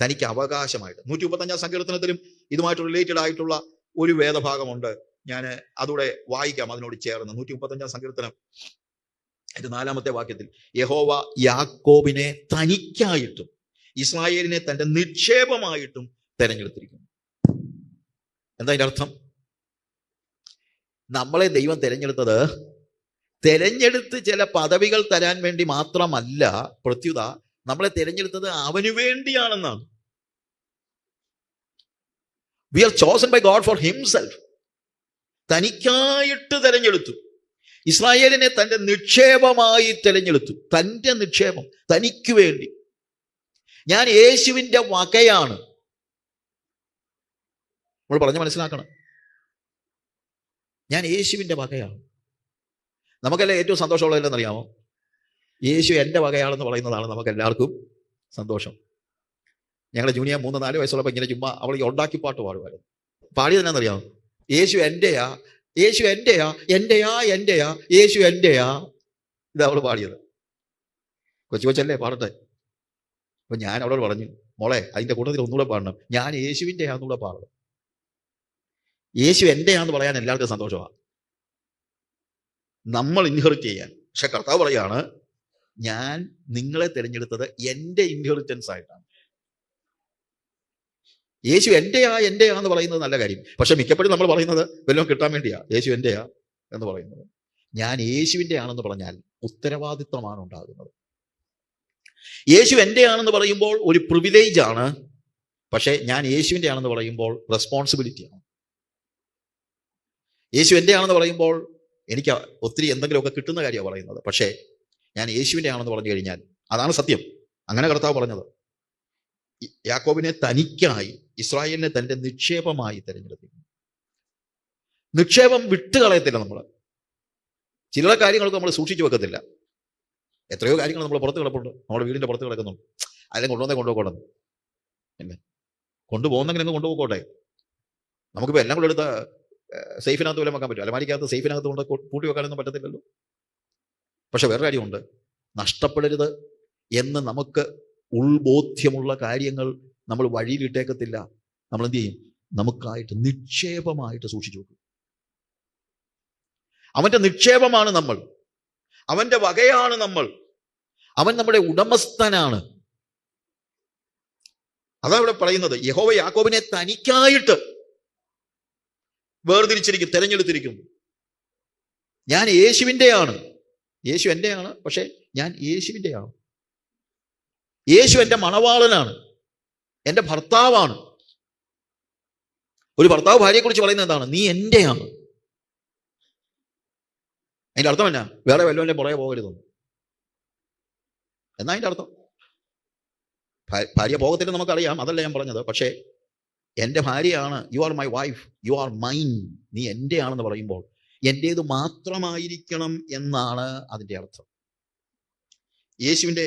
തനിക്ക് അവകാശമായിട്ട്. 135-ാം സങ്കീർത്തനത്തിലും ഇതുമായിട്ട് റിലേറ്റഡ് ആയിട്ടുള്ള ഒരു വേദഭാഗമുണ്ട്. ഞാൻ അതൂടെ വായിക്കാം അതിനോട് ചേർന്ന്. 135-ാം സങ്കീർത്തനം അതിന്റെ 4-ാമത്തെ വാക്യത്തിൽ, യഹോവ യാക്കോബിനെ തനിക്കായിട്ടും ഇസ്രായേലിനെ തന്റെ നിക്ഷേപമായിട്ടും തെരഞ്ഞെടുത്തിരിക്കുന്നു. എന്താ അതിന്റെ അർത്ഥം? നമ്മളെ ദൈവം തെരഞ്ഞെടുത്ത് ചില പദവികൾ തരാൻ വേണ്ടി മാത്രമല്ല. പ്രത്യുത നമ്മളെ തെരഞ്ഞെടുത്തത് അവന് വേണ്ടിയാണെന്നാണ്. We are chosen by God for himself. തനിക്കായിട്ട് തെരഞ്ഞെടുത്തു. ഇസ്രായേലിനെ തന്റെ നിക്ഷേപമായി തെരഞ്ഞെടുത്തു. തന്റെ നിക്ഷേപം, തനിക്ക് വേണ്ടി. ഞാൻ യേശുവിന്റെ വകയാണ്. നമ്മൾ പറഞ്ഞ് മനസ്സിലാക്കണം, ഞാൻ യേശുവിന്റെ വകയാണ്. നമുക്കെല്ലാം ഏറ്റവും സന്തോഷമുള്ളതെന്നറിയാമോ? യേശു എൻ്റെ വകയാണെന്ന് പറയുന്നതാണ് നമുക്ക് എല്ലാവർക്കും സന്തോഷം. ഞങ്ങളുടെ ജൂനിയർ 3-4 വയസ്സുള്ളപ്പോൾ ഇങ്ങനെ ചുമ്മാ അവൾ ഈ ഉണ്ടാക്കി പാട്ട് പാടുമായിരുന്നു. പാടിയത് എന്നാന്നറിയാമോ? യേശു എൻ്റെയാ, യേശു എൻ്റെയാ, എൻ്റെയാ, എൻ്റെയാ, യേശു എൻ്റെയാ. ഇത് അവൾ പാടിയത്. കൊച്ചല്ലേ പാടട്ടെ. അപ്പൊ ഞാൻ അവളോട് പറഞ്ഞു, മോളെ അതിൻ്റെ കൂട്ടത്തിൽ ഒന്നുകൂടെ പാടണം, ഞാൻ യേശുവിൻ്റെയാന്നൂടെ പാടണം. യേശു എൻ്റെയാന്ന് പറയാൻ എല്ലാവർക്കും സന്തോഷമാണ്, നമ്മൾ ഇൻഹെറിറ്റ് ചെയ്യാൻ. പക്ഷെ കർത്താവ് പറയാണ്, ഞാൻ നിങ്ങളെ തിരഞ്ഞെടുത്തത് എൻ്റെ ഇൻഹെറിറ്റൻസ് ആയിട്ടാണ്. യേശു എൻ്റെയാ എന്ന് പറയുന്നത് നല്ല കാര്യം. പക്ഷെ മിക്കപ്പോഴും നമ്മൾ പറയുന്നത് വല്ലതും കിട്ടാൻ വേണ്ടിയാ യേശു എൻ്റെയാ എന്ന് പറയുന്നത്. ഞാൻ യേശുവിൻ്റെ ആണെന്ന് പറഞ്ഞാൽ ഉത്തരവാദിത്വമാണ് ഉണ്ടാകുന്നത്. യേശു എൻ്റെ ആണെന്ന് പറയുമ്പോൾ ഒരു പ്രിവിലേജ് ആണ്. പക്ഷെ ഞാൻ യേശുവിൻ്റെ ആണെന്ന് പറയുമ്പോൾ റെസ്പോൺസിബിലിറ്റിയാണ്. യേശു എൻ്റെ ആണെന്ന് പറയുമ്പോൾ എനിക്ക് ഒത്തിരി എന്തെങ്കിലുമൊക്കെ കിട്ടുന്ന കാര്യമാണ് പറയുന്നത്. പക്ഷേ ഞാൻ യേശുവിൻ്റെ ആണെന്ന് പറഞ്ഞു കഴിഞ്ഞാൽ അതാണ് സത്യം. അങ്ങനെ കർത്താവ് പറഞ്ഞത്. യാക്കോബിനെ തനിക്കായി, ഇസ്രായേലിനെ തൻ്റെ നിക്ഷേപമായി തിരഞ്ഞെടുത്തിരിക്കുന്നു. നിക്ഷേപം വിട്ടുകളയത്തില്ല. നമ്മൾ ചില കാര്യങ്ങൾക്ക് നമ്മൾ സൂക്ഷിച്ചു വെക്കത്തില്ല. എത്രയോ കാര്യങ്ങൾ നമ്മൾ പുറത്ത് കിടപ്പുണ്ട്, നമ്മുടെ വീടിൻ്റെ പുറത്ത് കിടക്കുന്നുണ്ട്. അല്ലെങ്കിൽ കൊണ്ടുപോകണം എന്നെ കൊണ്ടുപോകുന്നെങ്കിൽ അങ്ങ് കൊണ്ടുപോകട്ടെ. നമുക്കിപ്പോൾ എല്ലാം കൂടെ എടുത്ത സേഫിനകത്ത് വല്ലതും വെക്കാൻ പറ്റും? അലമാരിക്കകത്ത് സേഫിനകത്ത് കൊണ്ട് പൂട്ടി വെക്കാനൊന്നും പറ്റത്തില്ലല്ലോ. പക്ഷെ വേറെ കാര്യമുണ്ട്, നഷ്ടപ്പെടരുത് എന്ന് നമുക്ക് ഉൾബോധ്യമുള്ള കാര്യങ്ങൾ നമ്മൾ വഴിയിലിട്ടേക്കത്തില്ല. നമ്മൾ എന്ത് ചെയ്യും? നമുക്കായിട്ട് നിക്ഷേപമായിട്ട് സൂക്ഷിച്ചു വെക്കും. അവന്റെ നിക്ഷേപമാണ് നമ്മൾ, അവന്റെ വകയാണ് നമ്മൾ, അവൻ നമ്മുടെ ഉടമസ്ഥനാണ്. അതാ ഇവിടെ പറയുന്നത്. യഹോവ യാക്കോബിനെ തനിക്കായിട്ട് വേർതിരിച്ചിരിക്കും, തെരഞ്ഞെടുത്തിരിക്കുന്നു. ഞാൻ യേശുവിൻ്റെയാണ്. യേശു എൻ്റെയാണ്, പക്ഷെ ഞാൻ യേശുവിൻ്റെയാണ്. യേശു എൻ്റെ മണവാളനാണ്, എൻ്റെ ഭർത്താവാണ്. ഒരു ഭർത്താവ് ഭാര്യയെക്കുറിച്ച് പറയുന്നത് എന്താണ്? നീ എൻ്റെയാണ്. അതിൻ്റെ അർത്ഥം എന്നാ? വേറെ വല്ലവൻ്റെ പുറകെ പോകരുതെന്ന് എന്നാ അതിൻ്റെ അർത്ഥം. ഭാര്യ പോകത്തില്ല നമുക്കറിയാം, അതല്ല ഞാൻ പറഞ്ഞത്. പക്ഷേ എൻ്റെ ഭാര്യയാണ്, you are my wife, you are mine, നീ എൻ്റെ ആണെന്ന് പറയുമ്പോൾ എൻ്റേത് മാത്രമായിരിക്കണം എന്നാണ് അതിൻ്റെ അർത്ഥം. യേശുവിൻ്റെ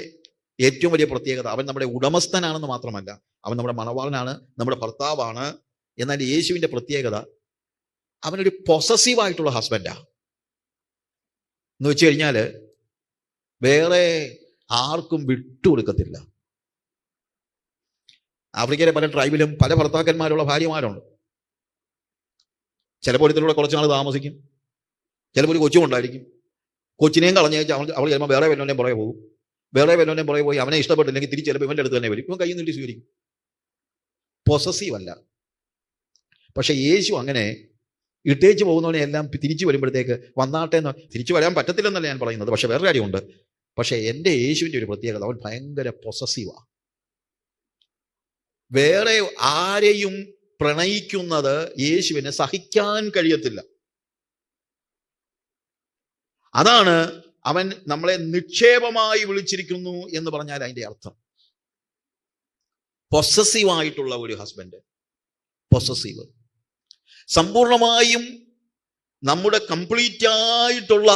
ഏറ്റവും വലിയ പ്രത്യേകത, അവൻ നമ്മുടെ ഉടമസ്ഥനാണെന്ന് മാത്രമല്ല, അവൻ നമ്മുടെ മണവാളനാണ്, നമ്മുടെ ഭർത്താവാണ്. എന്നാൽ യേശുവിൻ്റെ പ്രത്യേകത, അവനൊരു പൊസസീവായിട്ടുള്ള ഹസ്ബൻഡാണ്. എന്ന് വെച്ച് കഴിഞ്ഞാൽ വേറെ ആർക്കും വിട്ടുകൊടുക്കത്തില്ല. ആഫ്രിക്കയിലെ പല ട്രൈബിലും പല ഭർത്താക്കന്മാരുള്ള ഭാര്യമാരുണ്ട്. ചിലപ്പോൾ ഇതിലൂടെ കുറച്ച് നാൾ താമസിക്കും, ചിലപ്പോൾ ഒരു കൊച്ചുമുണ്ടായിരിക്കും. കൊച്ചിനെയും കളഞ്ഞേച്ച് അവൾ ചിലപ്പോൾ വേറെ വല്ലവൻ്റെയും പുറകെ പോകും. വേറെ വല്ലവൻ്റെയും പുറകെ പോയി അവനെ ഇഷ്ടപ്പെട്ടില്ലെങ്കിൽ തിരിച്ച് ചിലപ്പോൾ ഇവൻ്റെ അടുത്ത് തന്നെ വരും. ഇവൻ കയ്യിൽ നീട്ടി സ്വീകരിക്കും. പൊസസീവ് അല്ല. പക്ഷെ യേശു അങ്ങനെ ഇട്ടേച്ച് പോകുന്നവനെ എല്ലാം തിരിച്ചു വരുമ്പോഴത്തേക്ക് വന്നാട്ടെ എന്ന്. തിരിച്ചു വരാൻ പറ്റത്തില്ലെന്നല്ല ഞാൻ പറയുന്നത്, പക്ഷെ വേറെ കാര്യമുണ്ട്. പക്ഷെ എൻ്റെ യേശുവിൻ്റെ ഒരു പ്രത്യേകത, അവൻ ഭയങ്കര പൊസസീവാണ്. വേറെ ആരെയും പ്രണയിക്കുന്നത് യേശുവിനെ സഹിക്കാൻ കഴിയത്തില്ല. അതാണ് അവൻ നമ്മളെ നിക്ഷേപമായി വിളിച്ചിരിക്കുന്നു എന്ന് പറഞ്ഞാൽ അതിൻ്റെ അർത്ഥം. പൊസസീവായിട്ടുള്ള ഒരു ഹസ്ബൻഡ്, പൊസസീവ്. സമ്പൂർണമായും നമ്മുടെ കംപ്ലീറ്റ് ആയിട്ടുള്ള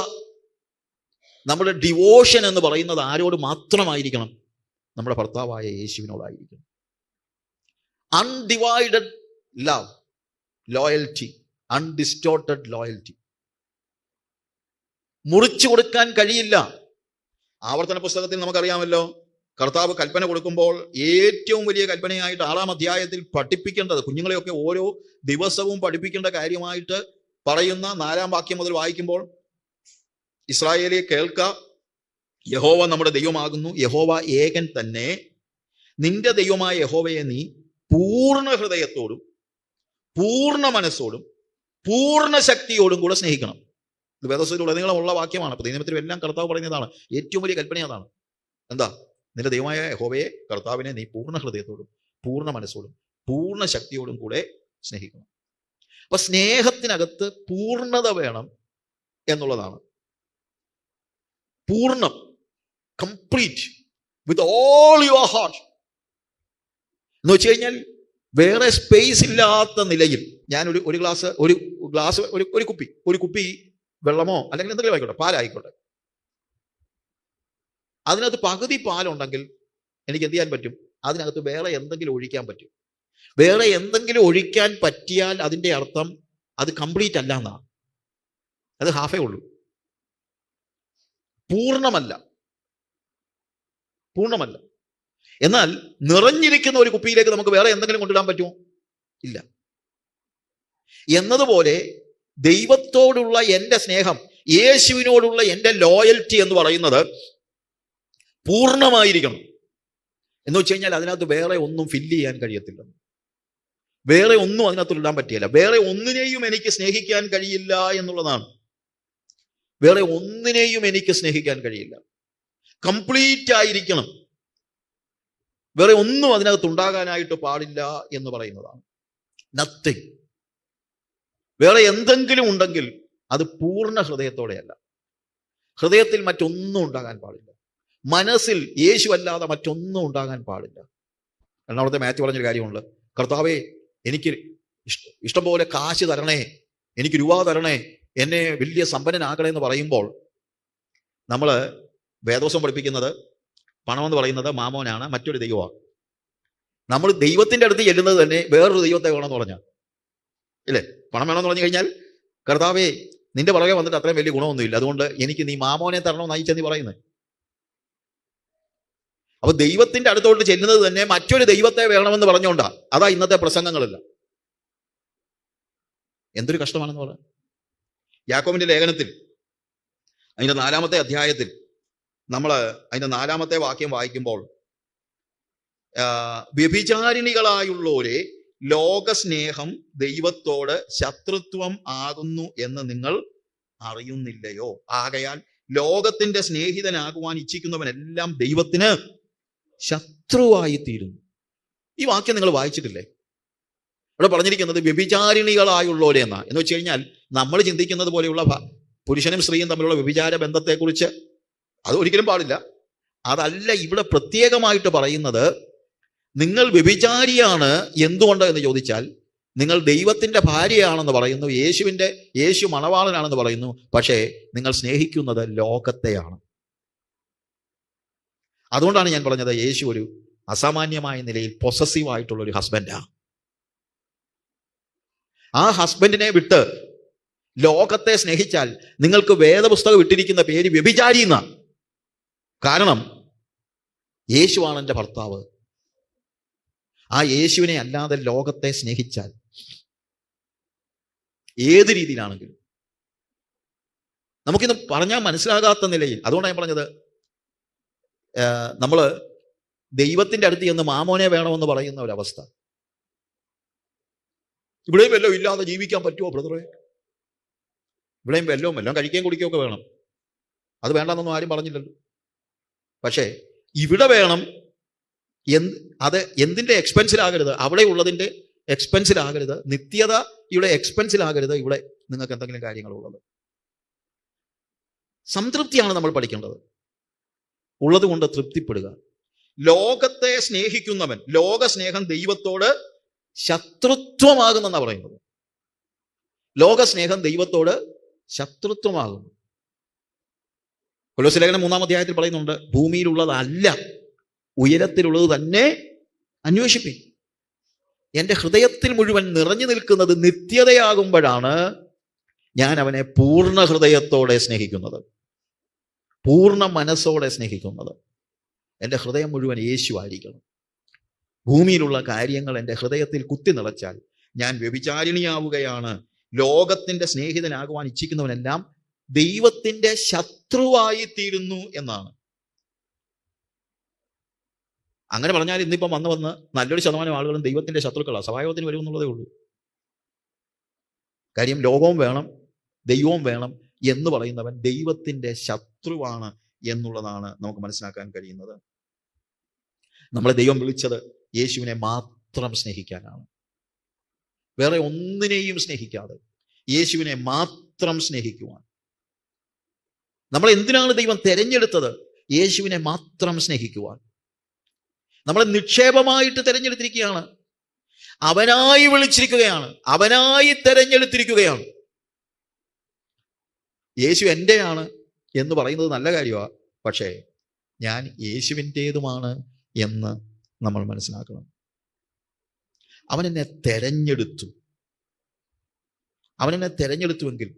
നമ്മുടെ ഡിവോഷൻ എന്ന് പറയുന്നത് ആരോട് മാത്രമായിരിക്കണം? നമ്മുടെ ഭർത്താവായ യേശുവിനോടായിരിക്കണം. Undivided love, loyalty, undistorted loyalty. മുറിച്ചു കൊടുക്കാൻ കഴിയില്ല. ആവർത്തന പുസ്തകത്തിൽ നമുക്കറിയാമല്ലോ, കർത്താവ് കൽപ്പന കൊടുക്കുമ്പോൾ ഏറ്റവും വലിയ കൽപ്പനയായിട്ട് 6-ാം അധ്യായത്തിൽ പഠിപ്പിക്കേണ്ടത്, കുഞ്ഞുങ്ങളെയൊക്കെ ഓരോ ദിവസവും പഠിപ്പിക്കേണ്ട കാര്യമായിട്ട് പറയുന്ന 4-ാം വാക്യം മുതൽ വായിക്കുമ്പോൾ, ഇസ്രായേലേ കേൾക്ക, യഹോവ നമ്മുടെ ദൈവമാകുന്നു, യഹോവ ഏകൻ തന്നെ. നിന്റെ ദൈവമായ യഹോവയെ നീ പൂർണ്ണ ഹൃദയത്തോടും പൂർണ്ണ മനസ്സോടും പൂർണ്ണ ശക്തിയോടും കൂടെ സ്നേഹിക്കണം. ഇത് വേദപുസ്തകത്തിലുടനീളമുള്ള വാക്യമാണ്. പുതിയ നിയമത്തിലും എല്ലാം കർത്താവ് പറയുന്നതാണ്. ഏറ്റവും വലിയ കൽപ്പന അതാണ്. എന്താ? നിന്റെ ദൈവമായ യഹോവയെ, കർത്താവിനെ നീ പൂർണ്ണ ഹൃദയത്തോടും പൂർണ്ണ മനസ്സോടും പൂർണ്ണ ശക്തിയോടും കൂടെ സ്നേഹിക്കണം. അപ്പൊ സ്നേഹത്തിനകത്ത് പൂർണ്ണത വേണം എന്നുള്ളതാണ്. പൂർണ്ണം, complete, with all your heart എന്ന് വെച്ച് കഴിഞ്ഞാൽ വേറെ സ്പേസ് ഇല്ലാത്ത നിലയിൽ ഞാൻ ഒരു ഗ്ലാസ് ഒരു കുപ്പി വെള്ളമോ അല്ലെങ്കിൽ എന്തെങ്കിലും ആയിക്കോട്ടെ, പാലായിക്കോട്ടെ, അതിനകത്ത് പകുതി പാലുണ്ടെങ്കിൽ എനിക്ക് എന്ത് ചെയ്യാൻ പറ്റും? അതിനകത്ത് വേറെ എന്തെങ്കിലും ഒഴിക്കാൻ പറ്റും. വേറെ എന്തെങ്കിലും ഒഴിക്കാൻ പറ്റിയാൽ അതിൻ്റെ അർത്ഥം അത് കംപ്ലീറ്റ് അല്ല എന്നാണ്. അത് ഹാഫേ ഉള്ളൂ, പൂർണ്ണമല്ല. എന്നാൽ നിറഞ്ഞിരിക്കുന്ന ഒരു കുപ്പിയിലേക്ക് നമുക്ക് വേറെ എന്തെങ്കിലും കൊണ്ടിടാൻ പറ്റുമോ? ഇല്ല. എന്നതുപോലെ ദൈവത്തോടുള്ള എൻ്റെ സ്നേഹം, യേശുവിനോടുള്ള എൻ്റെ ലോയൽറ്റി എന്ന് പറയുന്നത് പൂർണ്ണമായിരിക്കണം. എന്ന് വെച്ച് കഴിഞ്ഞാൽ അതിനകത്ത് വേറെ ഒന്നും ഫില്ല് ചെയ്യാൻ കഴിയത്തില്ല. വേറെ ഒന്നും അതിനകത്ത് ഇടാൻ പറ്റില്ല. വേറെ ഒന്നിനെയും എനിക്ക് സ്നേഹിക്കാൻ കഴിയില്ല എന്നുള്ളതാണ്. വേറെ ഒന്നിനെയും എനിക്ക് സ്നേഹിക്കാൻ കഴിയില്ല. കംപ്ലീറ്റ് ആയിരിക്കണം. വേറെ ഒന്നും അതിനകത്ത് ഉണ്ടാകാനായിട്ട് പാടില്ല എന്ന് പറയുന്നതാണ്. നത്തിങ്. വേറെ എന്തെങ്കിലും ഉണ്ടെങ്കിൽ അത് പൂർണ്ണ ഹൃദയത്തോടെയല്ല. ഹൃദയത്തിൽ മറ്റൊന്നും ഉണ്ടാകാൻ പാടില്ല. മനസ്സിൽ യേശു അല്ലാതെ മറ്റൊന്നും ഉണ്ടാകാൻ പാടില്ല. എറണാകുളത്തെ മാത്യു പറഞ്ഞൊരു കാര്യമുണ്ട്. കർത്താവേ, എനിക്ക് ഇഷ്ടം പോലെ കാശ് തരണേ, എനിക്ക് രൂപ തരണേ, എന്നെ വലിയ സമ്പന്നനാക്കണേ എന്ന് പറയുമ്പോൾ നമ്മൾ വേദോസം പഠിപ്പിക്കുന്നത് പണമെന്ന് പറയുന്നത് മാമോനാണ്, മറ്റൊരു ദൈവമാണ്. നമ്മൾ ദൈവത്തിൻ്റെ അടുത്ത് ചെല്ലുന്നത് തന്നെ വേറൊരു ദൈവത്തെ വേണമെന്ന് പറഞ്ഞാൽ ഇല്ലേ? പണം വേണമെന്ന് പറഞ്ഞു കഴിഞ്ഞാൽ, കർത്താവേ നിന്റെ പുറകെ വന്നിട്ട് അത്രയും വലിയ ഗുണമൊന്നുമില്ല, അതുകൊണ്ട് എനിക്ക് നീ മാമോനെ തരണമെന്ന് അയച്ചെന്ന് പറയുന്നത്. അപ്പൊ ദൈവത്തിന്റെ അടുത്തോട്ട് ചെല്ലുന്നത് തന്നെ മറ്റൊരു ദൈവത്തെ വേണമെന്ന് പറഞ്ഞുകൊണ്ടാ. അതാ ഇന്നത്തെ പ്രസംഗങ്ങളെല്ലാം. എന്തൊരു കഷ്ടമാണെന്ന് പറയാം. യാക്കോബിന്റെ ലേഖനത്തിൽ അതിന്റെ 4-ാമത്തെ അധ്യായത്തിൽ നമ്മൾ അതിന്റെ 4-ാമത്തെ വാക്യം വായിക്കുമ്പോൾ വ്യഭിചാരിണികളായുള്ളവരെ ലോകസ്നേഹം ദൈവത്തോട് ശത്രുത്വം ആകുന്നു എന്ന് നിങ്ങൾ അറിയുന്നില്ലയോ? ആകയാൽ ലോകത്തിന്റെ സ്നേഹിതനാകുവാൻ ഇച്ഛിക്കുന്നവനെല്ലാം ദൈവത്തിന് ശത്രുവായി തീരുന്നു. ഈ വാക്യം നിങ്ങൾ വായിച്ചിട്ടില്ലേ? ഇവിടെ പറഞ്ഞിരിക്കുന്നത് വ്യഭിചാരിണികളായുള്ളവരെ എന്നാ. എന്ന് വെച്ച് കഴിഞ്ഞാൽ നമ്മൾ ചിന്തിക്കുന്നത് പോലെയുള്ള പുരുഷനും സ്ത്രീയും തമ്മിലുള്ള വ്യഭിചാര ബന്ധത്തെക്കുറിച്ച് അത് ഒരിക്കലും പാടില്ല. അതല്ല ഇവിടെ പ്രത്യേകമായിട്ട് പറയുന്നത്. നിങ്ങൾ വ്യഭിചാരിയാണ് എന്തുകൊണ്ട് എന്ന് ചോദിച്ചാൽ, നിങ്ങൾ ദൈവത്തിന്റെ ഭാര്യയാണെന്ന് പറയുന്നു, യേശു മണവാളനാണെന്ന് പറയുന്നു, പക്ഷേ നിങ്ങൾ സ്നേഹിക്കുന്നത് ലോകത്തെയാണ്. അതുകൊണ്ടാണ് ഞാൻ പറഞ്ഞത് യേശു ഒരു അസാമാന്യമായ നിലയിൽ പൊസസീവ് ആയിട്ടുള്ള ഒരു ഹസ്ബൻഡാ. ആ ഹസ്ബൻഡിനെ വിട്ട് ലോകത്തെ സ്നേഹിച്ചാൽ നിങ്ങൾക്ക് വേദപുസ്തകം ഇട്ടിരിക്കുന്ന പേര് വ്യഭിചാരി എന്നാ. കാരണം യേശുവാണ് എൻ്റെ ഭർത്താവ്. ആ യേശുവിനെ അല്ലാതെ ലോകത്തെ സ്നേഹിച്ചാൽ ഏത് രീതിയിലാണെങ്കിലും നമുക്കിന്ന് പറഞ്ഞാൽ മനസ്സിലാകാത്ത നിലയിൽ, അതുകൊണ്ടാണ് ഞാൻ പറഞ്ഞത്, നമ്മൾ ദൈവത്തിന്റെ അടുത്ത് ചെന്ന് മാമോനെ വേണമെന്ന് പറയുന്ന ഒരവസ്ഥ. ഇവിടെയും വല്ലതും ഇല്ലാതെ ജീവിക്കാൻ പറ്റുമോ ബ്രദറെ? ഇവിടെയും വല്ലതും കഴിക്കുകയും കുടിക്കുകയൊക്കെ വേണം. അത് വേണ്ടെന്നൊന്നും ആരും പറഞ്ഞില്ലല്ലോ. പക്ഷേ ഇവിടെ വേണം. അത് എന്തിൻ്റെ എക്സ്പെൻസിലാകരുത്? അവിടെ ഉള്ളതിൻ്റെ എക്സ്പെൻസിലാകരുത്, നിത്യതയുടെ എക്സ്പെൻസിലാകരുത് ഇവിടെ നിങ്ങൾക്ക് എന്തെങ്കിലും കാര്യങ്ങളുള്ളത്. സംതൃപ്തിയാണ് നമ്മൾ പഠിക്കേണ്ടത്. ഉള്ളത് കൊണ്ട് തൃപ്തിപ്പെടുക. ലോകത്തെ സ്നേഹിക്കുന്നവൻ, ലോകസ്നേഹം ദൈവത്തോട് ശത്രുത്വമാകുന്നെന്നാണ് പറയുന്നത്. ലോകസ്നേഹം ദൈവത്തോട് ശത്രുത്വമാകുന്നു. കൊലോസ്യ ലേഖനം 3-ാം അധ്യായത്തിൽ പറയുന്നുണ്ട്, ഭൂമിയിലുള്ളതല്ല ഉയരത്തിലുള്ളത് തന്നെ അന്വേഷിപ്പിൻ. എൻ്റെ ഹൃദയത്തിൽ മുഴുവൻ നിറഞ്ഞു നിൽക്കുന്നത് നിത്യതയാകുമ്പോഴാണ് ഞാൻ അവനെ പൂർണ്ണ ഹൃദയത്തോടെ സ്നേഹിക്കുന്നത്, പൂർണ്ണ മനസ്സോടെ സ്നേഹിക്കുന്നത്. എൻ്റെ ഹൃദയം മുഴുവൻ യേശു ആയിരിക്കണം. ഭൂമിയിലുള്ള കാര്യങ്ങൾ എൻ്റെ ഹൃദയത്തിൽ കുത്തി നിറച്ചാൽ ഞാൻ വ്യഭിചാരിണിയാവുകയാണ്. ലോകത്തിൻ്റെ സ്നേഹിതനാകുവാൻ ഇച്ഛിക്കുന്നവനെല്ലാം ദൈവത്തിൻ്റെ ശത്രുവായി തീരുന്നു എന്നാണ്. അങ്ങനെ പറഞ്ഞാൽ ഇന്നിപ്പം വന്ന് നല്ലൊരു ശതമാനം ആളുകളും ദൈവത്തിൻ്റെ ശത്രുക്കളാണ്. സഭായോഗത്തിന് വരും എന്നുള്ളതേ ഉള്ളൂ. കാര്യം ലോകവും വേണം ദൈവവും വേണം എന്ന് പറയുന്നവൻ ദൈവത്തിൻ്റെ ശത്രുവാണ് എന്നുള്ളതാണ് നമുക്ക് മനസ്സിലാക്കാൻ കഴിയുന്നത്. നമ്മളെ ദൈവം വിളിച്ചത് യേശുവിനെ മാത്രം സ്നേഹിക്കാനാണ്. വേറെ ഒന്നിനെയും സ്നേഹിക്കാതെ യേശുവിനെ മാത്രം സ്നേഹിക്കുവാൻ. നമ്മളെ എന്തിനാണ് ദൈവം തെരഞ്ഞെടുത്തത്? യേശുവിനെ മാത്രം സ്നേഹിക്കുവാൻ. നമ്മളെ നിക്ഷേപമായിട്ട് തെരഞ്ഞെടുത്തിരിക്കുകയാണ്. അവനായി വിളിച്ചിരിക്കുകയാണ്, അവനായി തെരഞ്ഞെടുത്തിരിക്കുകയാണ്. യേശു എൻ്റെയാണ് എന്ന് പറയുന്നത് നല്ല കാര്യമാണ്. പക്ഷേ ഞാൻ യേശുവിൻ്റേതുമാണ് എന്ന് നമ്മൾ മനസ്സിലാക്കണം. അവൻ എന്നെ തെരഞ്ഞെടുത്തു. അവനെന്നെ തെരഞ്ഞെടുത്തുവെങ്കിൽ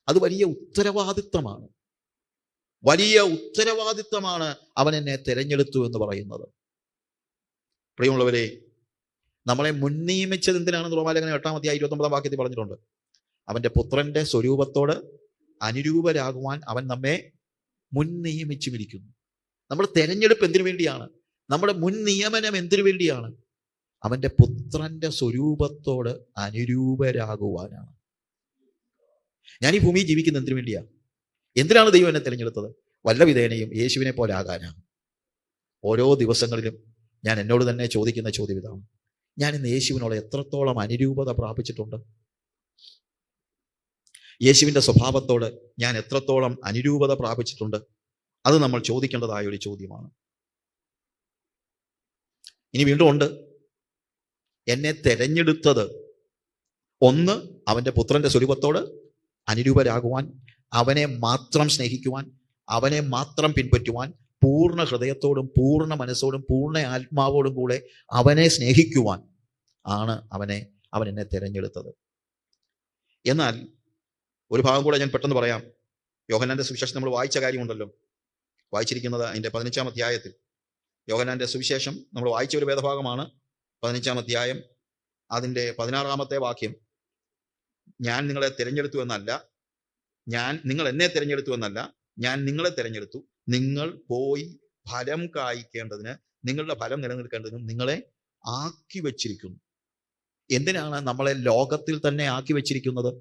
അത് വലിയ ഉത്തരവാദിത്തമാണ്. വലിയ ഉത്തരവാദിത്തമാണ് അവൻ എന്നെ തെരഞ്ഞെടുത്തു എന്ന് പറയുന്നത്. പ്രിയമുള്ളവരെ, നമ്മളെ മുൻനിയമിച്ചത് എന്തിനാണെന്ന് റോമാലേഖനം 8-ാം അധ്യായം 29-ാം വാക്യത്തിൽ പറഞ്ഞിട്ടുണ്ട്. അവൻ്റെ പുത്രന്റെ സ്വരൂപത്തോട് അനുരൂപരാകുവാൻ അവൻ നമ്മെ മുൻ നിയമിച്ചുമിരിക്കുന്നു. നമ്മുടെ തെരഞ്ഞെടുപ്പ് എന്തിനു വേണ്ടിയാണ്? നമ്മുടെ മുൻ നിയമനം എന്തിനു വേണ്ടിയാണ്? അവൻ്റെ പുത്രന്റെ സ്വരൂപത്തോട് അനുരൂപരാകുവാനാണ്. ഞാൻ ഈ ഭൂമിയിൽ ജീവിക്കുന്ന എന്തിനു വേണ്ടിയാണ്? എന്തിനാണ് ദൈവം എന്നെ തിരഞ്ഞെടുത്തത്? വല്ല വിധേനയും യേശുവിനെ പോലെ ആകാനാണ്. ഓരോ ദിവസങ്ങളിലും ഞാൻ എന്നോട് തന്നെ ചോദിക്കുന്ന ചോദ്യം ഇതാണ്: ഞാൻ ഇന്ന് യേശുവിനോട് എത്രത്തോളം അനുരൂപത പ്രാപിച്ചിട്ടുണ്ട്? യേശുവിൻ്റെ സ്വഭാവത്തോട് ഞാൻ എത്രത്തോളം അനുരൂപത പ്രാപിച്ചിട്ടുണ്ട്? അത് നമ്മൾ ചോദിക്കേണ്ടതായ ഒരു ചോദ്യമാണ്. ഇനി വീണ്ടും ഉണ്ട്, എന്നെ തെരഞ്ഞെടുത്തത് ഒന്ന്, അവൻ്റെ പുത്രന്റെ സ്വരൂപത്തോട് അനുരൂപരാകുവാൻ, അവനെ മാത്രം സ്നേഹിക്കുവാൻ, അവനെ മാത്രം പിൻപറ്റുവാൻ, പൂർണ്ണ ഹൃദയത്തോടും പൂർണ്ണ മനസ്സോടും പൂർണ്ണ ആത്മാവോടും കൂടെ അവനെ സ്നേഹിക്കുവാൻ ആണ് അവൻ എന്നെ തിരഞ്ഞെടുത്തത്. എന്നാൽ ഒരു ഭാഗം കൂടെ ഞാൻ പെട്ടെന്ന് പറയാം. യോഹന്നാന്റെ സുവിശേഷം നമ്മൾ വായിച്ച കാര്യമുണ്ടല്ലോ, വായിച്ചിരിക്കുന്നത് അതിൻ്റെ 15-ാം അധ്യായത്തിൽ. യോഹന്നാന്റെ സുവിശേഷം നമ്മൾ വായിച്ച ഒരു വേദഭാഗമാണ്. 15-ാം അധ്യായം അതിൻ്റെ 16-ാമത്തെ വാക്യം: ഞാൻ നിങ്ങളെ തിരഞ്ഞെടുത്തു എന്നല്ല, നിങ്ങൾ എന്നെ തിരഞ്ഞെടുത്തു എന്നല്ല, ഞാൻ നിങ്ങളെ തിരഞ്ഞെടുത്തു, നിങ്ങൾ പോയി ഫലം കായ്ക്കേണ്ടതിന്, നിങ്ങളുടെ ഫലം നിലനിൽക്കേണ്ടതിനും നിങ്ങളെ ആക്കി വച്ചിരിക്കുന്നു. എന്തിനാണ് നമ്മളെ ലോകത്തിൽ തന്നെ ആക്കി വച്ചിരിക്കുന്നത്?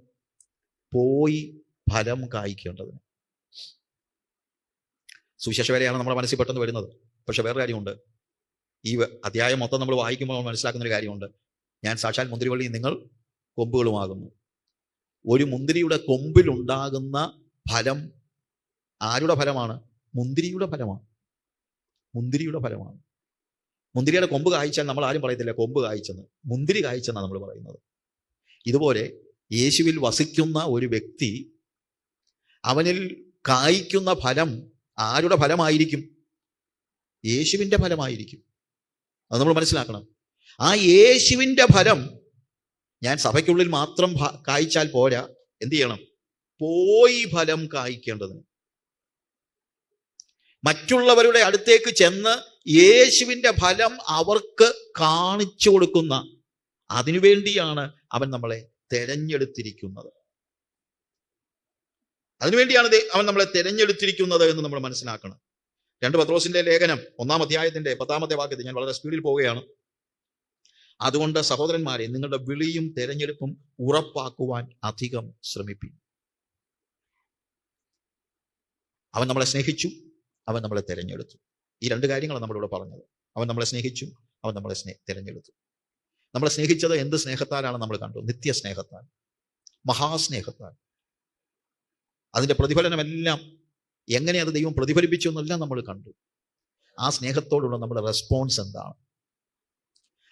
പോയി ഫലം കായ്ക്കേണ്ടതിന്. സുവിശേഷ വേലയാണ് നമ്മുടെ മനസ്സിൽ പെട്ടെന്ന് വരുന്നത്. പക്ഷെ വേറെ കാര്യമുണ്ട്. ഈ അധ്യായം മൊത്തം നമ്മൾ വായിക്കുമ്പോൾ നമ്മൾ മനസ്സിലാക്കുന്ന ഒരു കാര്യമുണ്ട്. ഞാൻ സാക്ഷാൽ മുന്തിരിവള്ളിയും നിങ്ങൾ കൊമ്പുകളുമാകുന്നു. ഒരു മുന്തിരിയുടെ കൊമ്പിലുണ്ടാകുന്ന ഫലം ആരുടെ ഫലമാണ്? മുന്തിരിയുടെ ഫലമാണ്. മുന്തിരിയുടെ ഫലമാണ്. മുന്തിരിയുടെ കൊമ്പ് കായ്ച്ചാൽ നമ്മൾ ആരും പറയത്തില്ല കൊമ്പ് കായ്ച്ചെന്ന്, മുന്തിരി കായ്ച്ചെന്നാണ് നമ്മൾ പറയുന്നത്. ഇതുപോലെ യേശുവിൽ വസിക്കുന്ന ഒരു വ്യക്തി, അവനിൽ കായ്ക്കുന്ന ഫലം ആരുടെ ഫലമായിരിക്കും? യേശുവിൻ്റെ ഫലമായിരിക്കും. അത് നമ്മൾ മനസ്സിലാക്കണം. ആ യേശുവിൻ്റെ ഫലം ഞാൻ സഭയ്ക്കുള്ളിൽ മാത്രം കായ്ച്ചാൽ പോരാ, എന്ത് ചെയ്യണം? പോയി ഫലം കായ്ക്കേണ്ടതിന്, മറ്റുള്ളവരുടെ അടുത്തേക്ക് ചെന്ന് യേശുവിൻ്റെ ഫലം അവർക്ക് കാണിച്ചു കൊടുക്കുന്ന, അതിനുവേണ്ടിയാണ് അവൻ നമ്മളെ തെരഞ്ഞെടുത്തിരിക്കുന്നത്. അതിനുവേണ്ടിയാണ് അവൻ നമ്മളെ തെരഞ്ഞെടുത്തിരിക്കുന്നത് എന്ന് നമ്മൾ മനസ്സിലാക്കണം. 2 പത്രോസിന്റെ ലേഖനം 1-ാം അധ്യായത്തിന്റെ 10-ാമത്തെ വാക്യത്തിൽ, ഞാൻ വളരെ സ്പീഡിൽ പോവുകയാണ്. അതുകൊണ്ട് സഹോദരന്മാരെ, നിങ്ങളുടെ വിളിയും തെരഞ്ഞെടുപ്പും ഉറപ്പാക്കുവാൻ അധികം ശ്രമിപ്പിൻ. അവൻ നമ്മളെ സ്നേഹിച്ചു, അവൻ നമ്മളെ തെരഞ്ഞെടുത്തു. ഈ 2 കാര്യങ്ങളാണ് നമ്മളിവിടെ പറഞ്ഞത്. അവൻ നമ്മളെ സ്നേഹിച്ചു, അവൻ നമ്മളെ തെരഞ്ഞെടുത്തു. നമ്മളെ സ്നേഹിച്ചത് എന്ത് സ്നേഹത്താലാണ് നമ്മൾ കണ്ടു? നിത്യസ്നേഹത്താൽ, മഹാസ്നേഹത്താൽ. അതിൻ്റെ പ്രതിഫലനമെല്ലാം എങ്ങനെ അത് ദൈവം പ്രതിഫലിപ്പിച്ചു എന്നെല്ലാം നമ്മൾ കണ്ടു. ആ സ്നേഹത്തോടുള്ള നമ്മുടെ റെസ്പോൺസ് എന്താണ്?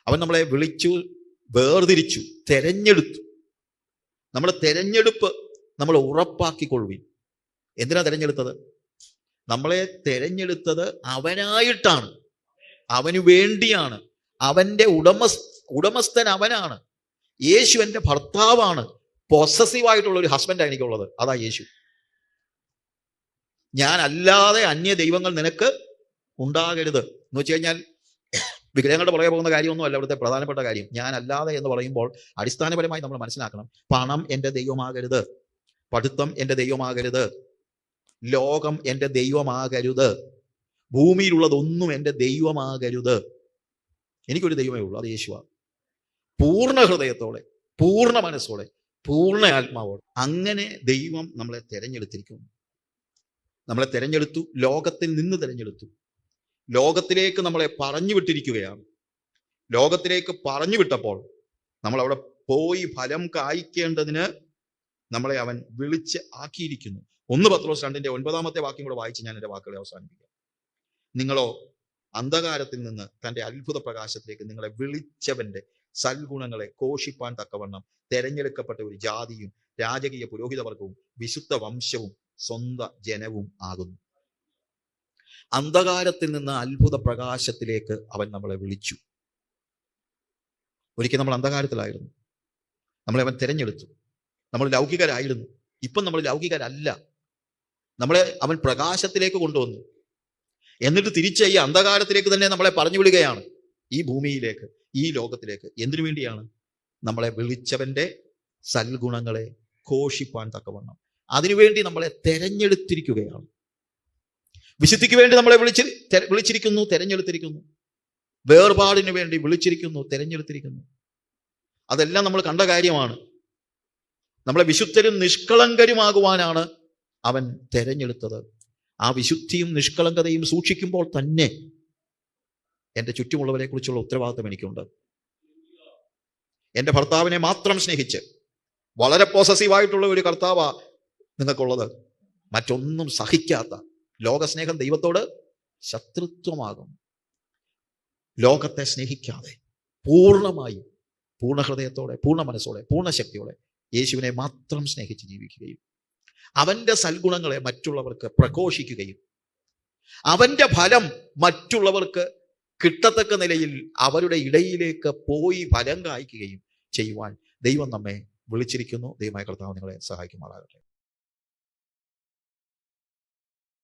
അവൻ നമ്മളെ വിളിച്ചു, വേർതിരിച്ചു, തെരഞ്ഞെടുത്തു. നമ്മുടെ തെരഞ്ഞെടുപ്പ് നമ്മൾ ഉറപ്പാക്കിക്കൊള്ളുവിൻ. എന്തിനാ തെരഞ്ഞെടുത്തത്? നമ്മളെ തെരഞ്ഞെടുത്തത് അവനായിട്ടാണ്, അവന് വേണ്ടിയാണ്. അവൻ്റെ ഉടമസ്ഥൻ അവനാണ്. യേശു എൻ്റെ ഭർത്താവാണ്. പൊസസീവായിട്ടുള്ള ഒരു ഹസ്ബൻഡാണ് എനിക്കുള്ളത്. അതാ യേശു. ഞാൻ അല്ലാതെ അന്യ ദൈവങ്ങൾ നിനക്ക് ഉണ്ടാകരുത് എന്ന് വെച്ച് കഴിഞ്ഞാൽ വിഗ്രഹങ്ങളുടെ പുറകെ പോകുന്ന കാര്യമൊന്നുമല്ല ഇവിടുത്തെ പ്രധാനപ്പെട്ട കാര്യം. ഞാൻ അല്ലാതെ എന്ന് പറയുമ്പോൾ അടിസ്ഥാനപരമായി നമ്മൾ മനസ്സിലാക്കണം, പണം എൻ്റെ ദൈവമാകരുത്, പഠിത്തം എൻ്റെ ദൈവമാകരുത്, ലോകം എൻ്റെ ദൈവമാകരുത്, ഭൂമിയിലുള്ളതൊന്നും എൻ്റെ ദൈവമാകരുത്. എനിക്കൊരു ദൈവമേ ഉള്ളൂ, അത് യേശുവാണ്. പൂർണ്ണ ഹൃദയത്തോടെ, പൂർണ്ണ മനസ്സോടെ, പൂർണ്ണ ആത്മാവോടെ അങ്ങനെ ദൈവം നമ്മളെ തെരഞ്ഞെടുത്തിരിക്കുന്നു. നമ്മളെ തെരഞ്ഞെടുത്തു, ലോകത്തിൽ നിന്ന് തെരഞ്ഞെടുത്തു. ലോകത്തിലേക്ക് നമ്മളെ പറഞ്ഞു വിട്ടിരിക്കുകയാണ്. ലോകത്തിലേക്ക് പറഞ്ഞു വിട്ടപ്പോൾ നമ്മൾ അവിടെ പോയി ഫലം കായ്ക്കേണ്ടതിന് നമ്മളെ അവൻ വിളിച്ച് ആക്കിയിരിക്കുന്നു. 1 പത്രോസ് 2-ന്റെ 9-ാമത്തെ വാക്യം കൂടെ വായിച്ച് ഞാൻ എൻ്റെ വാക്കുകളെ അവസാനിപ്പിക്കാം. നിങ്ങളോ അന്ധകാരത്തിൽ നിന്ന് തൻ്റെ അത്ഭുത പ്രകാശത്തിലേക്ക് നിങ്ങളെ വിളിച്ചവന്റെ സൽഗുണങ്ങളെ ഘോഷിപ്പാൻ തക്കവണ്ണം തെരഞ്ഞെടുക്കപ്പെട്ട ഒരു ജാതിയും രാജകീയ പുരോഹിതവർഗവും വിശുദ്ധ വംശവും സ്വന്ത ജനവും ആകുന്നു. അന്ധകാരത്തിൽ നിന്ന് അത്ഭുത പ്രകാശത്തിലേക്ക് അവൻ നമ്മളെ വിളിച്ചു. ഒരിക്കൽ നമ്മൾ അന്ധകാരത്തിലായിരുന്നു, നമ്മളെ അവൻ തിരഞ്ഞെടുത്തു. നമ്മൾ ലൗകികരായിരുന്നു, ഇപ്പം നമ്മൾ ലൗകികരല്ല. നമ്മളെ അവൻ പ്രകാശത്തിലേക്ക് കൊണ്ടുവന്നു. എന്നിട്ട് തിരിച്ച് ഈ അന്ധകാരത്തിലേക്ക് തന്നെ നമ്മളെ പറഞ്ഞു വിടുകയാണ്, ഈ ഭൂമിയിലേക്ക്, ഈ ലോകത്തിലേക്ക്. എന്തിനു വേണ്ടിയാണ്? നമ്മളെ വിളിച്ചവന്റെ സൽഗുണങ്ങളെ ഘോഷിപ്പാൻ തക്കവണ്ണം. അതിനുവേണ്ടി നമ്മളെ തെരഞ്ഞെടുത്തിരിക്കുകയാണ്. വിശുദ്ധിക്ക് വേണ്ടി നമ്മളെ വിളിച്ചിരിക്കുന്നു, തെരഞ്ഞെടുത്തിരിക്കുന്നു. വേർപാടിന് വേണ്ടി വിളിച്ചിരിക്കുന്നു, തെരഞ്ഞെടുത്തിരിക്കുന്നു. അതെല്ലാം നമ്മൾ കണ്ട കാര്യമാണ്. നമ്മളെ വിശുദ്ധരും നിഷ്കളങ്കരുമാകുവാനാണ് അവൻ തെരഞ്ഞെടുത്തത്. ആ വിശുദ്ധിയും നിഷ്കളങ്കതയും സൂക്ഷിക്കുമ്പോൾ തന്നെ എൻ്റെ ചുറ്റുമുള്ളവരെ കുറിച്ചുള്ള ഉത്തരവാദിത്വം എനിക്കുണ്ട്. എൻ്റെ ഭർത്താവിനെ മാത്രം സ്നേഹിച്ച്, വളരെ പോസസീവായിട്ടുള്ള ഒരു കർത്താവാ നിങ്ങൾക്കുള്ളത്, മറ്റൊന്നും സഹിക്കാത്ത ലോകസ്നേഹം ദൈവത്തോട് ശത്രുത്വമാകും. ലോകത്തെ സ്നേഹിക്കാതെ പൂർണ്ണമായും, പൂർണ്ണ ഹൃദയത്തോടെ, പൂർണ്ണ മനസ്സോടെ, പൂർണ്ണ ശക്തിയോടെ യേശുവിനെ മാത്രം സ്നേഹിച്ച് ജീവിക്കുകയും അവന്റെ സൽഗുണങ്ങളെ മറ്റുള്ളവർക്ക് പ്രഘോഷിക്കുകയും അവന്റെ ഫലം മറ്റുള്ളവർക്ക് കിട്ടത്തക്ക നിലയിൽ അവരുടെ ഇടയിലേക്ക് പോയി ഫലം കായ്ക്കുകയും ചെയ്യുവാൻ ദൈവം നമ്മെ വിളിച്ചിരിക്കുന്നു. ദൈവമായ കർത്താവ് നിങ്ങളെ സഹായിക്കുമാറാകട്ടെ.